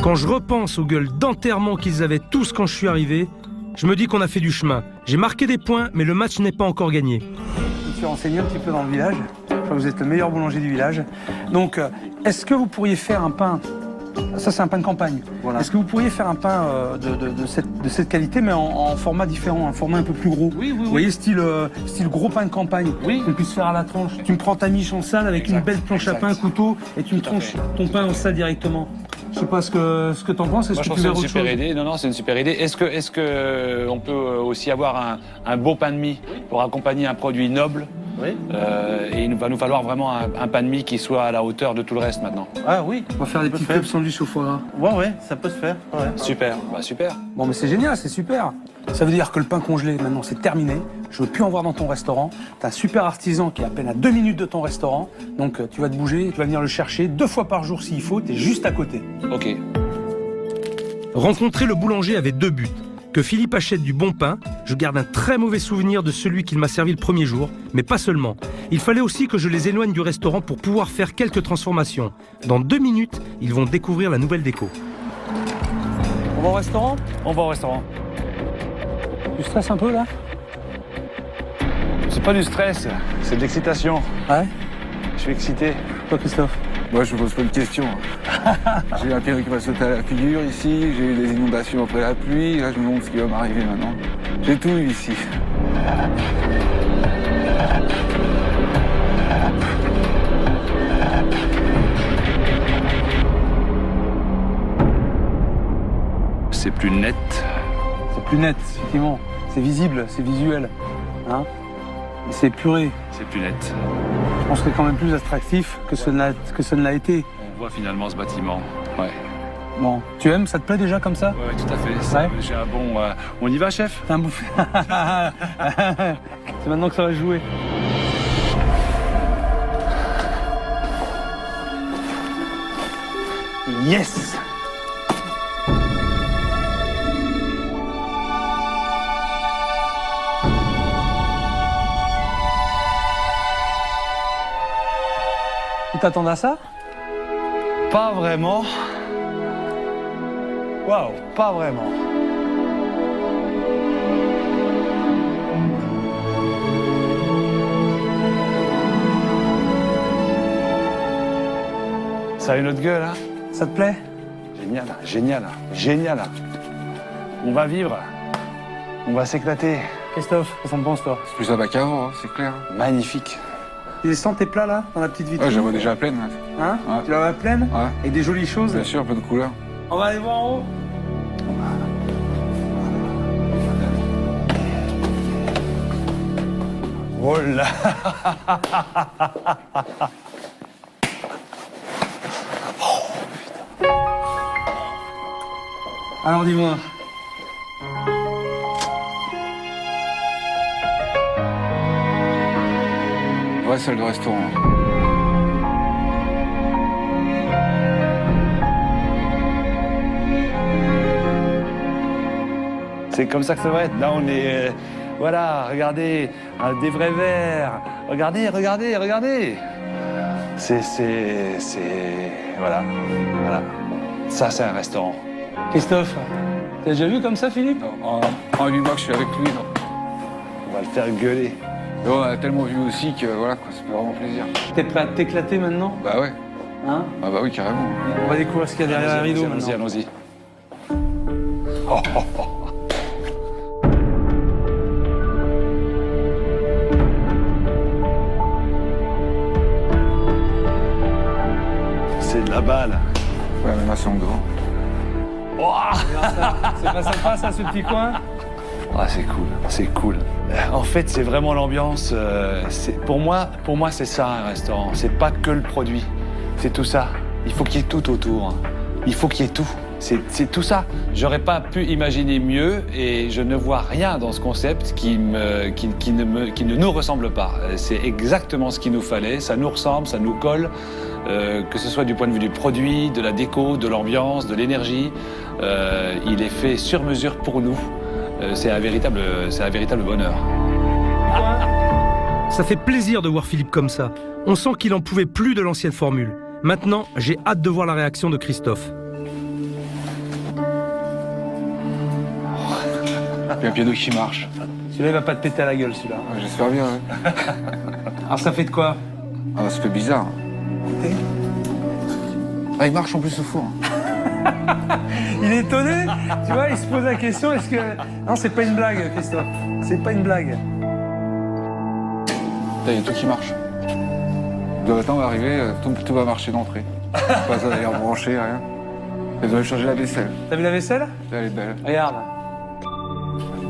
A: Quand je repense aux gueules d'enterrement qu'ils avaient tous quand je suis arrivé, je me dis qu'on a fait du chemin. J'ai marqué des points, mais le match n'est pas encore gagné.
J: Je me suis renseigné un petit peu dans le village. Je crois que vous êtes le meilleur boulanger du village. Donc, est-ce que vous pourriez faire un pain? Ça, c'est un pain de campagne. Voilà. Est-ce que vous pourriez faire un pain de cette qualité, mais en format différent, un format un peu plus gros?
L: Oui.
J: Vous voyez, style gros pain de campagne.
L: Oui.
J: Qu'on puisse faire à la tranche. Tu me prends ta miche en salle avec une belle planche à pain, un couteau, et tu me tranches ton pain en salle directement. Je sais pas ce que t'en penses.
M: Moi, je trouve que c'est une super idée. Non, c'est une super idée. Est-ce que on peut aussi avoir un beau pain de mie pour accompagner un produit noble?
L: Oui.
M: Et il va nous falloir vraiment un pain de mie qui soit à la hauteur de tout le reste maintenant.
L: Ah oui.
J: On va faire des petits clubs sandwich au foie gras.
L: Ouais, ça peut se faire. Ouais.
M: Super, super.
J: Bon, mais c'est génial, c'est super. Ça veut dire que le pain congelé, maintenant, c'est terminé. Je veux plus en voir dans ton restaurant. T'as un super artisan qui est à peine à 2 minutes de ton restaurant. Donc, tu vas te bouger, tu vas venir le chercher 2 fois par jour s'il faut. T'es juste à côté.
M: Ok.
A: Rencontrer le boulanger avait 2 buts. Que Philippe achète du bon pain, je garde un très mauvais souvenir de celui qu'il m'a servi le premier jour, mais pas seulement. Il fallait aussi que je les éloigne du restaurant pour pouvoir faire quelques transformations. Dans 2 minutes, ils vont découvrir la nouvelle déco.
J: On va au restaurant?
M: On va au restaurant.
J: Tu stresses un peu là?
M: C'est pas du stress, c'est de l'excitation.
J: Ouais.
M: Je suis excité.
J: Toi, Christophe?
I: Moi, je me pose pas de questions. J'ai eu un pied qui va sauter à la figure ici, j'ai eu des inondations après la pluie, là je me demande ce qui va m'arriver maintenant. J'ai tout eu ici.
M: C'est plus net.
J: C'est plus net, effectivement. C'est visible, c'est visuel. Hein? C'est épuré.
B: C'est plus net.
J: Je pense que c'est quand même plus attractif que ce ne l'a été.
B: On voit finalement ce bâtiment. Ouais.
J: Bon, tu aimes? Ça te plaît déjà comme ça?
B: Ouais, tout à fait.
J: Ouais.
B: J'ai un bon... On y va, chef?
J: C'est un bouffé. C'est maintenant que ça va jouer. Yes! Tu t'attendais à ça?
M: Pas vraiment. Waouh, pas vraiment. Ça a une autre gueule, hein?
J: Ça te plaît?
M: Génial, génial, génial. On va vivre. On va s'éclater.
J: Christophe, qu'est-ce que t'en penses, toi?
I: C'est plus là-bas qu'avant, hein, c'est clair.
M: Magnifique.
J: Tu sens tes plats là, dans la petite vitrine?
I: Ouais, je la vois déjà pleine.
J: Hein?
I: Ouais.
J: Tu la vois pleine?
I: Ouais.
J: Avec des jolies choses?
I: Bien sûr, plein de couleurs.
J: On va aller voir en haut.
M: Oh là.
J: Alors dis-moi.
I: Vraie salle de restaurant.
M: C'est comme ça que ça va être. Là, on est... voilà, regardez, des vrais verres. Regardez, regardez, regardez. Voilà, voilà. Ça, c'est un restaurant.
J: Christophe, t'as déjà vu comme ça, Philippe?
I: Non, en 8 mois que je suis avec lui, non.
M: On va le faire gueuler.
I: Mais on a tellement vu aussi que voilà, quoi, ça fait vraiment plaisir.
J: T'es prêt à t'éclater maintenant?
I: Bah ouais.
J: Hein?
I: Ah bah oui, carrément.
J: On va découvrir ce qu'il y a derrière les rideaux maintenant.
M: Allons-y, allons-y. Oh, oh, oh. C'est de la balle.
I: Ouais, mais là, c'est en devant.
J: C'est pas sympa ça, ce petit coin?
M: Ah, c'est cool, c'est cool. En fait, c'est vraiment l'ambiance. Pour moi, c'est ça un restaurant. C'est pas que le produit, c'est tout ça. Il faut qu'il y ait tout autour. Il faut qu'il y ait tout. C'est tout ça. J'aurais pas pu imaginer mieux et je ne vois rien dans ce concept qui ne nous ressemble pas. C'est exactement ce qu'il nous fallait. Ça nous ressemble, ça nous colle. Que ce soit du point de vue du produit, de la déco, de l'ambiance, de l'énergie. Il est fait sur mesure pour nous. C'est un véritable bonheur.
A: Ça fait plaisir de voir Philippe comme ça. On sent qu'il en pouvait plus de l'ancienne formule. Maintenant, j'ai hâte de voir la réaction de Christophe.
I: Il y a un piano qui marche.
J: Celui-là, il va pas te péter à la gueule, celui-là.
I: Ouais, j'espère bien. Ouais.
J: Alors ça fait de quoi?
I: Ah, ça fait bizarre. Ah, il marche en plus ce four.
J: Il est étonné, tu vois, il se pose la question, est-ce que... Non, c'est pas une blague, Christophe. C'est pas une blague.
I: Là, il y a tout qui marche. Le matin, on va arriver, tout va marcher d'entrée. Pas ça d'ailleurs branché, rien. Ils doivent changer la vaisselle.
J: T'as vu la vaisselle?
I: Là, elle est belle.
J: Regarde.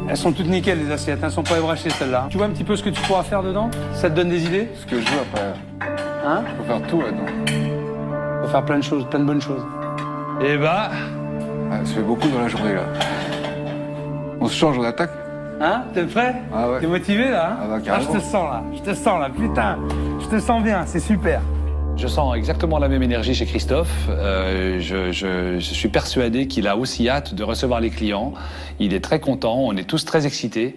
J: Elles sont toutes nickel, les assiettes. Elles sont pas ébranchées, celles-là. Tu vois un petit peu ce que tu pourras faire dedans? Ça te donne des idées?
I: Ce que je veux après.
J: Hein?
I: Je peux faire tout là-dedans.
J: On va faire plein de choses, plein de bonnes choses.
M: Eh ben,
I: Ah, ça fait beaucoup dans la journée, là. On se change, on attaque.
J: Hein? T'es prêt?
I: Ah ouais.
J: T'es motivé, là? Hein?
I: Ah bah, carrément.
J: Je te sens, là. Putain, je te sens bien, c'est super.
B: Je sens exactement la même énergie chez Christophe. Je suis persuadé qu'il a aussi hâte de recevoir les clients. Il est très content, on est tous très excités.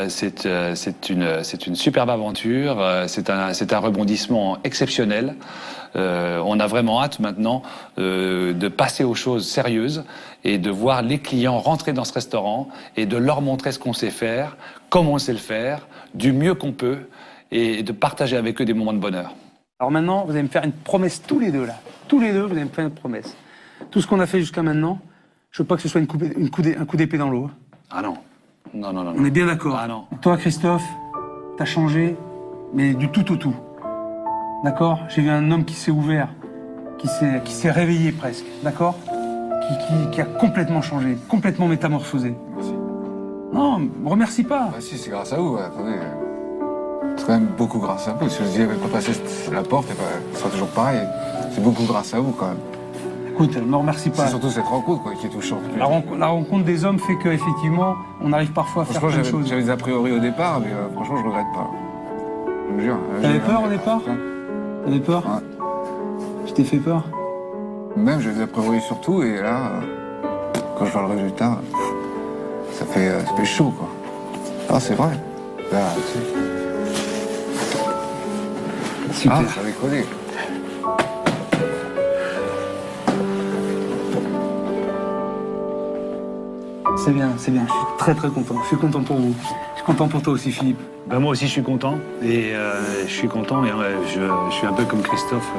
B: C'est une superbe aventure, c'est un rebondissement exceptionnel. On a vraiment hâte maintenant de passer aux choses sérieuses et de voir les clients rentrer dans ce restaurant et de leur montrer ce qu'on sait faire, comment on sait le faire, du mieux qu'on peut et de partager avec eux des moments de bonheur.
J: Alors maintenant, vous allez me faire une promesse tous les deux, là. Tous les deux, vous allez me faire une promesse. Tout ce qu'on a fait jusqu'à maintenant, je veux pas que ce soit un coup d'épée dans l'eau.
B: Ah non. Non.
J: On est bien d'accord.
B: Ah non.
J: Toi, Christophe, t'as changé, mais du tout au tout. D'accord? J'ai vu un homme qui s'est ouvert, qui s'est réveillé presque, d'accord? Qui a complètement changé, complètement métamorphosé.
I: Merci.
J: Non, me remercie pas.
I: Ah si, c'est grâce à vous, ouais, attendez. C'est quand même beaucoup grâce à vous. Si vous n'y avez pas passé la porte, ce sera toujours pareil. C'est beaucoup grâce à vous quand même.
J: Écoute, ne me remercie pas.
I: C'est surtout cette rencontre quoi, qui est touchante.
J: La rencontre des hommes fait qu'effectivement, on arrive parfois à faire plein de choses.
I: J'avais des a priori au départ, mais franchement, je regrette pas. Je vous jure.
J: T'avais peur au départ? T'avais peur?
I: Ouais.
J: Je t'ai fait peur?
I: Même, j'avais des a priori sur tout, et là, quand je vois le résultat, ça fait chaud, quoi. Ah, c'est vrai. Là, super. Ah, ça avait collé.
J: C'est bien, je suis très très content. Je suis content pour vous. Je suis content pour toi aussi, Philippe.
M: Ben moi aussi je suis content et je suis un peu comme Christophe.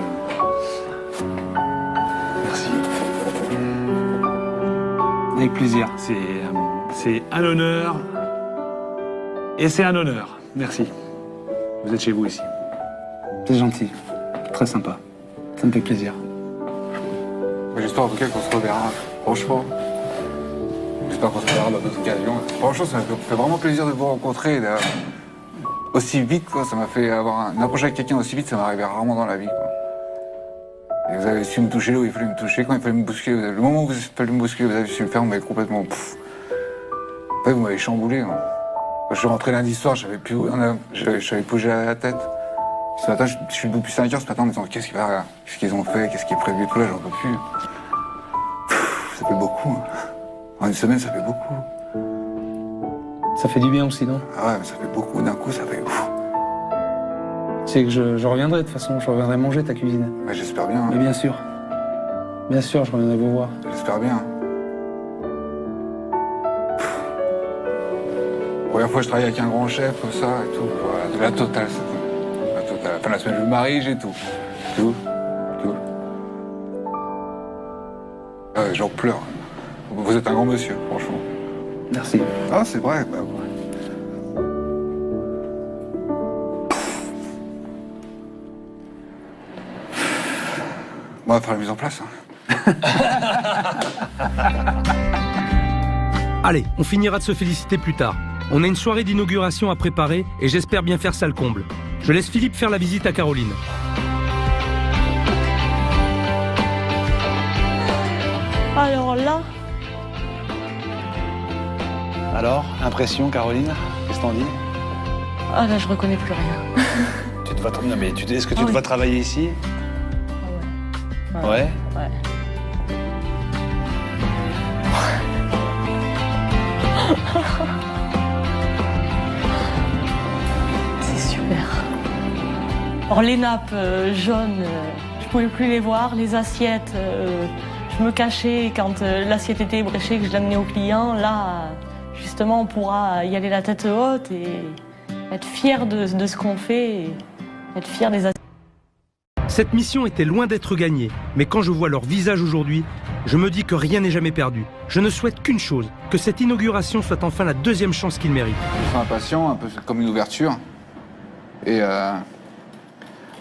M: Merci.
J: Avec plaisir.
M: C'est un honneur et c'est un honneur. Merci. Vous êtes chez vous ici.
J: C'est gentil, très sympa. Ça me fait plaisir.
I: J'espère en tout cas qu'on se reverra. Franchement. J'espère qu'on se reverra dans d'autres occasions. Franchement, ça me fait vraiment plaisir de vous rencontrer. Aussi vite, quoi. Ça m'a fait avoir une approche avec quelqu'un aussi vite, ça m'arrivait rarement dans la vie, quoi. Et vous avez su me toucher là où il fallait me toucher, quand il fallait me bousculer. Le moment où il fallait me bousculer, vous avez su le faire, vous m'avez complètement. En fait, vous m'avez chamboulé. Hein. Quand je suis rentré lundi soir, je savais plus où la tête. Ce matin, je suis debout depuis 5 heures ce matin en me disant qu'est-ce qu'ils ont fait, qu'est-ce qui est prévu, tout là, j'en peux plus. Ça fait beaucoup. Hein. En une semaine, ça fait beaucoup.
J: Ça fait du bien aussi, non?
I: Ah ouais, mais ça fait beaucoup. D'un coup, ça fait ouf.
J: Tu sais que je reviendrai de toute façon, je reviendrai manger ta cuisine.
I: Ouais, j'espère bien. Hein.
J: Mais bien sûr. Bien sûr, je reviendrai vous voir.
I: J'espère bien. Première fois que je travaille avec un grand chef, comme ça, et tout. Voilà, de la totale, c'est tout. La totale. À la fin de la semaine, je me marie, j'ai tout. Tout. Ah ouais, j'en pleure. Vous êtes un grand monsieur, franchement.
J: Merci.
I: Ah, c'est vrai. Bah, ouais. On va faire la mise en place. Hein.
A: Allez, on finira de se féliciter plus tard. On a une soirée d'inauguration à préparer et j'espère bien faire ça le comble. Je laisse Philippe faire la visite à Caroline.
H: Alors là,
M: Alors, impression, Caroline? Qu'est-ce que t'en dis?
H: ah là, je reconnais plus rien.
M: Tu te vois non, mais est-ce que tu te vois travailler ici? Ouais.
H: Ouais. C'est super. Alors les nappes jaunes, je pouvais plus les voir. Les assiettes, je me cachais quand l'assiette était ébréchée, que je l'amenais au client. Là, justement, on pourra y aller la tête haute et être fier de ce qu'on fait, et être fier des assiettes.
A: Cette mission était loin d'être gagnée, mais quand je vois leur visage aujourd'hui, je me dis que rien n'est jamais perdu. Je ne souhaite qu'une chose, que cette inauguration soit enfin la deuxième chance qu'ils méritent.
I: Je suis impatient, un peu comme une ouverture. Et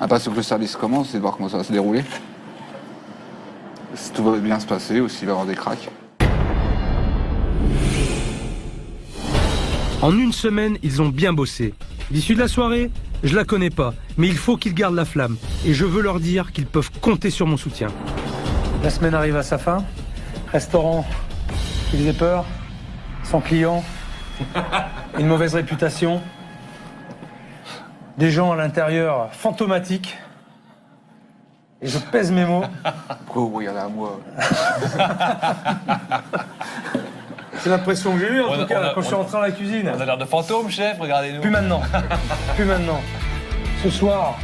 I: impatient que le service commence et de voir comment ça va se dérouler. Si tout va bien se passer ou s'il va y avoir des cracks.
A: En une semaine, ils ont bien bossé. L'issue de la soirée, je la connais pas, mais il faut qu'ils gardent la flamme. Et je veux leur dire qu'ils peuvent compter sur mon soutien.
J: La semaine arrive à sa fin. Restaurant qui faisait peur, sans clients, une mauvaise réputation, des gens à l'intérieur fantomatiques. Et je pèse mes mots.
I: Pourquoi vous regardez à moi?
J: C'est l'impression que j'ai eue, en tout cas, quand je suis rentré dans la cuisine.
M: On a l'air de fantômes, chef, regardez-nous.
J: Plus maintenant. Plus maintenant. Ce soir,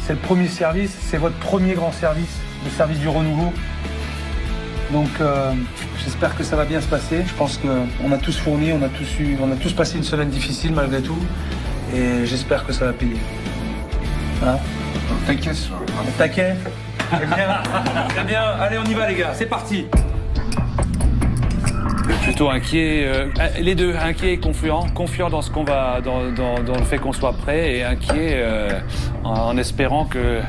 J: c'est le premier service, c'est votre premier grand service, le service du renouveau. Donc, j'espère que ça va bien se passer. Je pense qu'on a tous fourni, on a tous passé une semaine difficile malgré tout. Et j'espère que ça va payer. Hein?
I: Taquet, ce soir.
J: Taquet? Eh bien, très bien. Allez, on y va, les gars. C'est parti.
M: Plutôt inquiet, les deux, inquiet et confiant dans ce qu'on va, dans le fait qu'on soit prêt, et inquiet en espérant que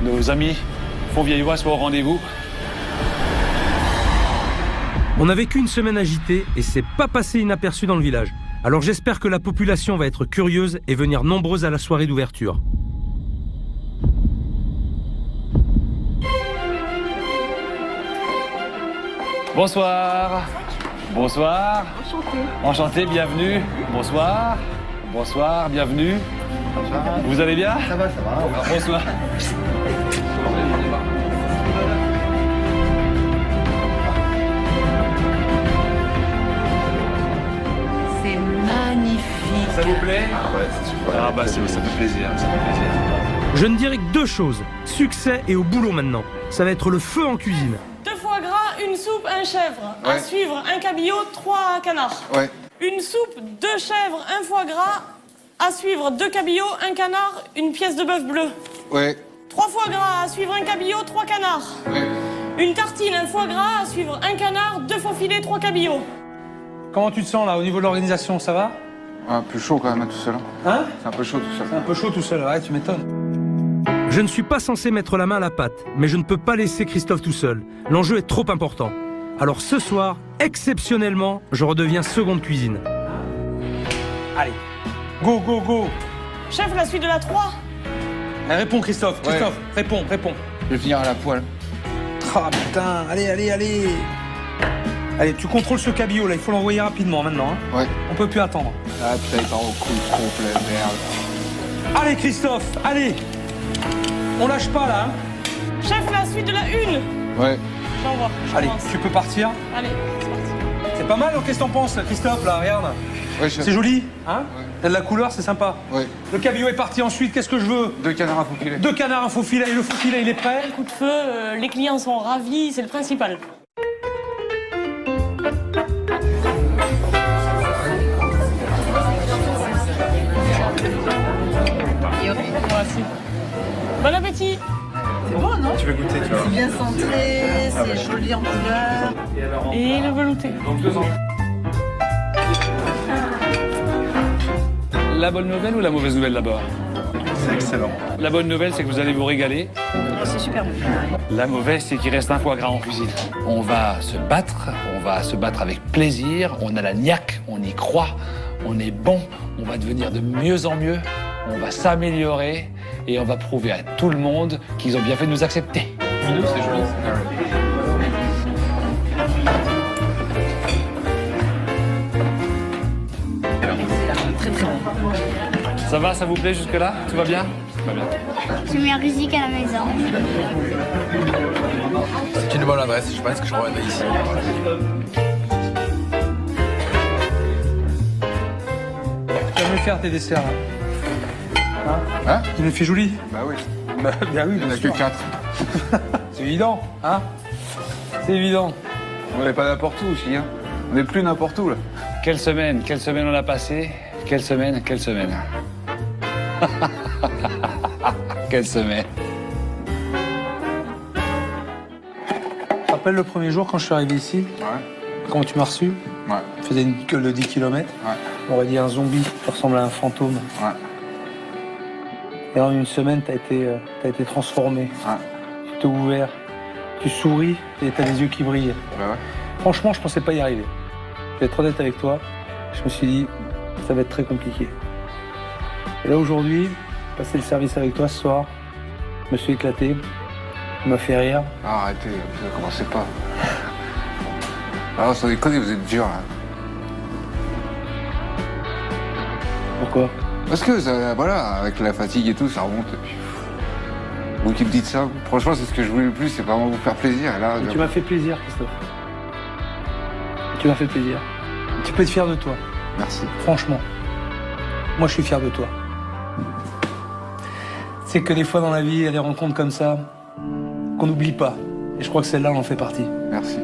M: nos amis Fontvieillois soient au rendez-vous.
A: On a vécu une semaine agitée et c'est pas passé inaperçu dans le village. Alors j'espère que la population va être curieuse et venir nombreuse à la soirée d'ouverture.
M: Bonsoir. Bonsoir.
F: Enchanté.
M: Enchanté, bienvenue. Bonsoir. Bonsoir, bienvenue. Vous allez bien?
N: Ça va, ça va.
M: Bonsoir.
H: C'est magnifique.
M: Ça vous plaît?
G: Ouais, c'est super.
M: Ah bah ça fait plaisir, ça fait plaisir.
A: Je ne dirai que deux choses, succès et au boulot maintenant. Ça va être le feu en cuisine.
H: 2 foie gras, une soupe, un chèvre. À
I: Ouais.
H: suivre, un cabillaud, 3 canards.
I: Ouais.
H: Une soupe, 2 chèvres, un foie gras. À suivre, 2 cabillauds, un canard, une pièce de bœuf bleu.
I: Ouais.
H: 3 foie gras, à suivre un cabillaud, 3 canards.
I: Ouais.
H: Une tartine, un foie gras, à suivre un canard, 2 faux filets, 3 cabillauds.
J: Comment tu te sens là au niveau de l'organisation, ça va?
I: Un peu chaud quand même hein, tout seul.
J: Hein?
I: C'est un peu chaud tout seul.
J: C'est un peu chaud tout seul, ouais, tu m'étonnes.
A: Je ne suis pas censé mettre la main à la pâte, mais je ne peux pas laisser Christophe tout seul. L'enjeu est trop important. Alors ce soir, exceptionnellement, je redeviens seconde cuisine.
J: Allez, go, go, go.
H: Chef, la suite de la 3.
J: Réponds Christophe,
I: Ouais.
J: Christophe, réponds.
I: Je vais finir à la poêle.
J: Ah putain, allez. Allez, tu contrôles ce cabillaud là, il faut l'envoyer rapidement maintenant. Hein.
I: Ouais.
J: On peut plus attendre.
I: Ah putain, il part au couille complet, merde.
J: Allez Christophe, allez. On lâche pas là. Hein.
H: Chef, la suite de la 1.
I: Ouais.
H: J'envoie. je
J: Allez,
H: commence.
J: tu peux partir.
H: Allez, c'est parti.
J: C'est pas mal, qu'est-ce que t'en penses Christophe là, regarde.
I: Ouais, chef.
J: C'est joli, hein?
I: Ouais.
J: T'as de la couleur, c'est sympa.
I: Ouais.
J: Le cabillaud est parti ensuite, qu'est-ce que je veux?
I: 2 canards à faux filet.
J: 2 canards, un faux filet, et le faux filet il est prêt?
H: Coup de feu, les clients sont ravis, c'est le principal. Voici. Bon appétit.
N: C'est bon, non?
G: Tu veux goûter, tu vois?
N: C'est bien centré, c'est joli en couleur.
H: Et le velouté.
M: La bonne nouvelle ou la mauvaise nouvelle d'abord?
G: C'est excellent.
M: La bonne nouvelle, c'est que vous allez vous régaler.
N: C'est super bon.
M: La mauvaise, c'est qu'il reste un foie gras en cuisine. On va se battre avec plaisir, on a la niaque, on y croit, on est bon, on va devenir de mieux en mieux, on va s'améliorer et on va prouver à tout le monde qu'ils ont bien fait de nous accepter.
I: C'est joli.
N: Très très bon.
M: Ça va, ça vous plaît jusque-là? Tout va bien? Tout va bien.
O: J'ai mis la musique à la maison.
P: C'est une bonne adresse, je pense que je reviendrai ici.
J: Tu vas me faire tes desserts là.
I: Hein?
J: Tu me fais joli?
I: Bah oui.
J: Bah oui,
I: Il n'y en
J: bien
I: a que
J: sûr.
I: 4.
J: C'est évident, hein? C'est évident.
I: On n'est pas n'importe où aussi, hein. On n'est plus n'importe où là.
M: Quelle semaine on a passé? Quelle semaine? Quelle semaine? Quelle semaine?
J: Tu te rappelles le premier jour quand je suis arrivé ici?
I: Ouais.
J: Comment tu m'as reçu?
I: Ouais.
J: Tu faisais une queue de 10 km.
I: Ouais.
J: On aurait dit un zombie, tu ressembles à un fantôme.
I: Ouais.
J: Et en une semaine, t'as été transformé.
I: Ouais.
J: Tu t'es ouvert, tu souris et t'as les yeux qui brillent.
I: Bah ouais.
J: Franchement, je pensais pas y arriver. Je vais être honnête avec toi. Je me suis dit, ça va être très compliqué. Et là, aujourd'hui, passer le service avec toi ce soir, je me suis éclaté. Tu m'as fait rire.
I: Ah, arrêtez, vous commencez pas. Alors, sans déconner, vous êtes dur là.
J: Pourquoi?
I: Parce que, ça, voilà, avec la fatigue et tout, ça remonte. Et puis, vous qui me dites ça, franchement, c'est ce que je voulais le plus, c'est vraiment vous faire plaisir. Et là,
J: Et tu m'as fait plaisir, Christophe. Tu m'as fait plaisir. Tu peux être fier de toi.
I: Merci.
J: Franchement. Moi, je suis fier de toi. C'est que des fois dans la vie, il y a des rencontres comme ça qu'on n'oublie pas. Et je crois que celle-là, on en fait partie.
I: Merci.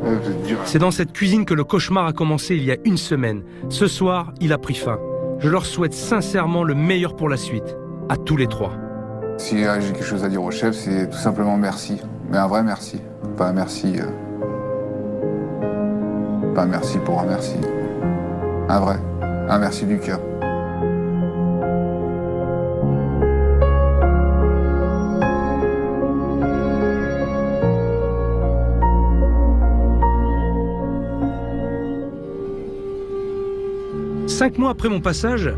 I: Vous êtes dur.
A: C'est dans cette cuisine que le cauchemar a commencé il y a une semaine. Ce soir, il a pris fin. Je leur souhaite sincèrement le meilleur pour la suite. À tous les trois.
I: Si j'ai quelque chose à dire au chef, c'est tout simplement merci. Mais un vrai merci. Pas un merci. Pas un merci pour un merci. Un vrai. Un merci du cœur.
A: 5 mois après mon passage,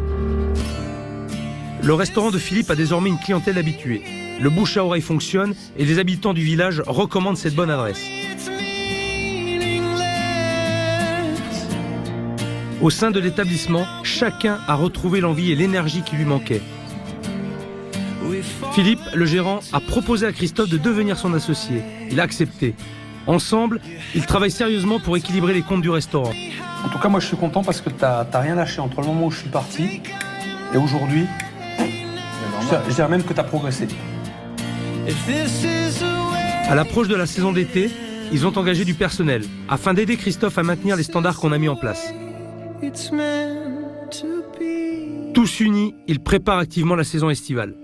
A: le restaurant de Philippe a désormais une clientèle habituée. Le bouche à oreille fonctionne et les habitants du village recommandent cette bonne adresse. Au sein de l'établissement, chacun a retrouvé l'envie et l'énergie qui lui manquait. Philippe, le gérant, a proposé à Christophe de devenir son associé. Il a accepté. Ensemble, ils travaillent sérieusement pour équilibrer les comptes du restaurant.
C: En tout cas, moi, je suis content parce que t'as rien lâché entre le moment où je suis parti et aujourd'hui. Je dirais même que t'as progressé.
A: À l'approche de la saison d'été, ils ont engagé du personnel afin d'aider Christophe à maintenir les standards qu'on a mis en place. Tous unis, ils préparent activement la saison estivale.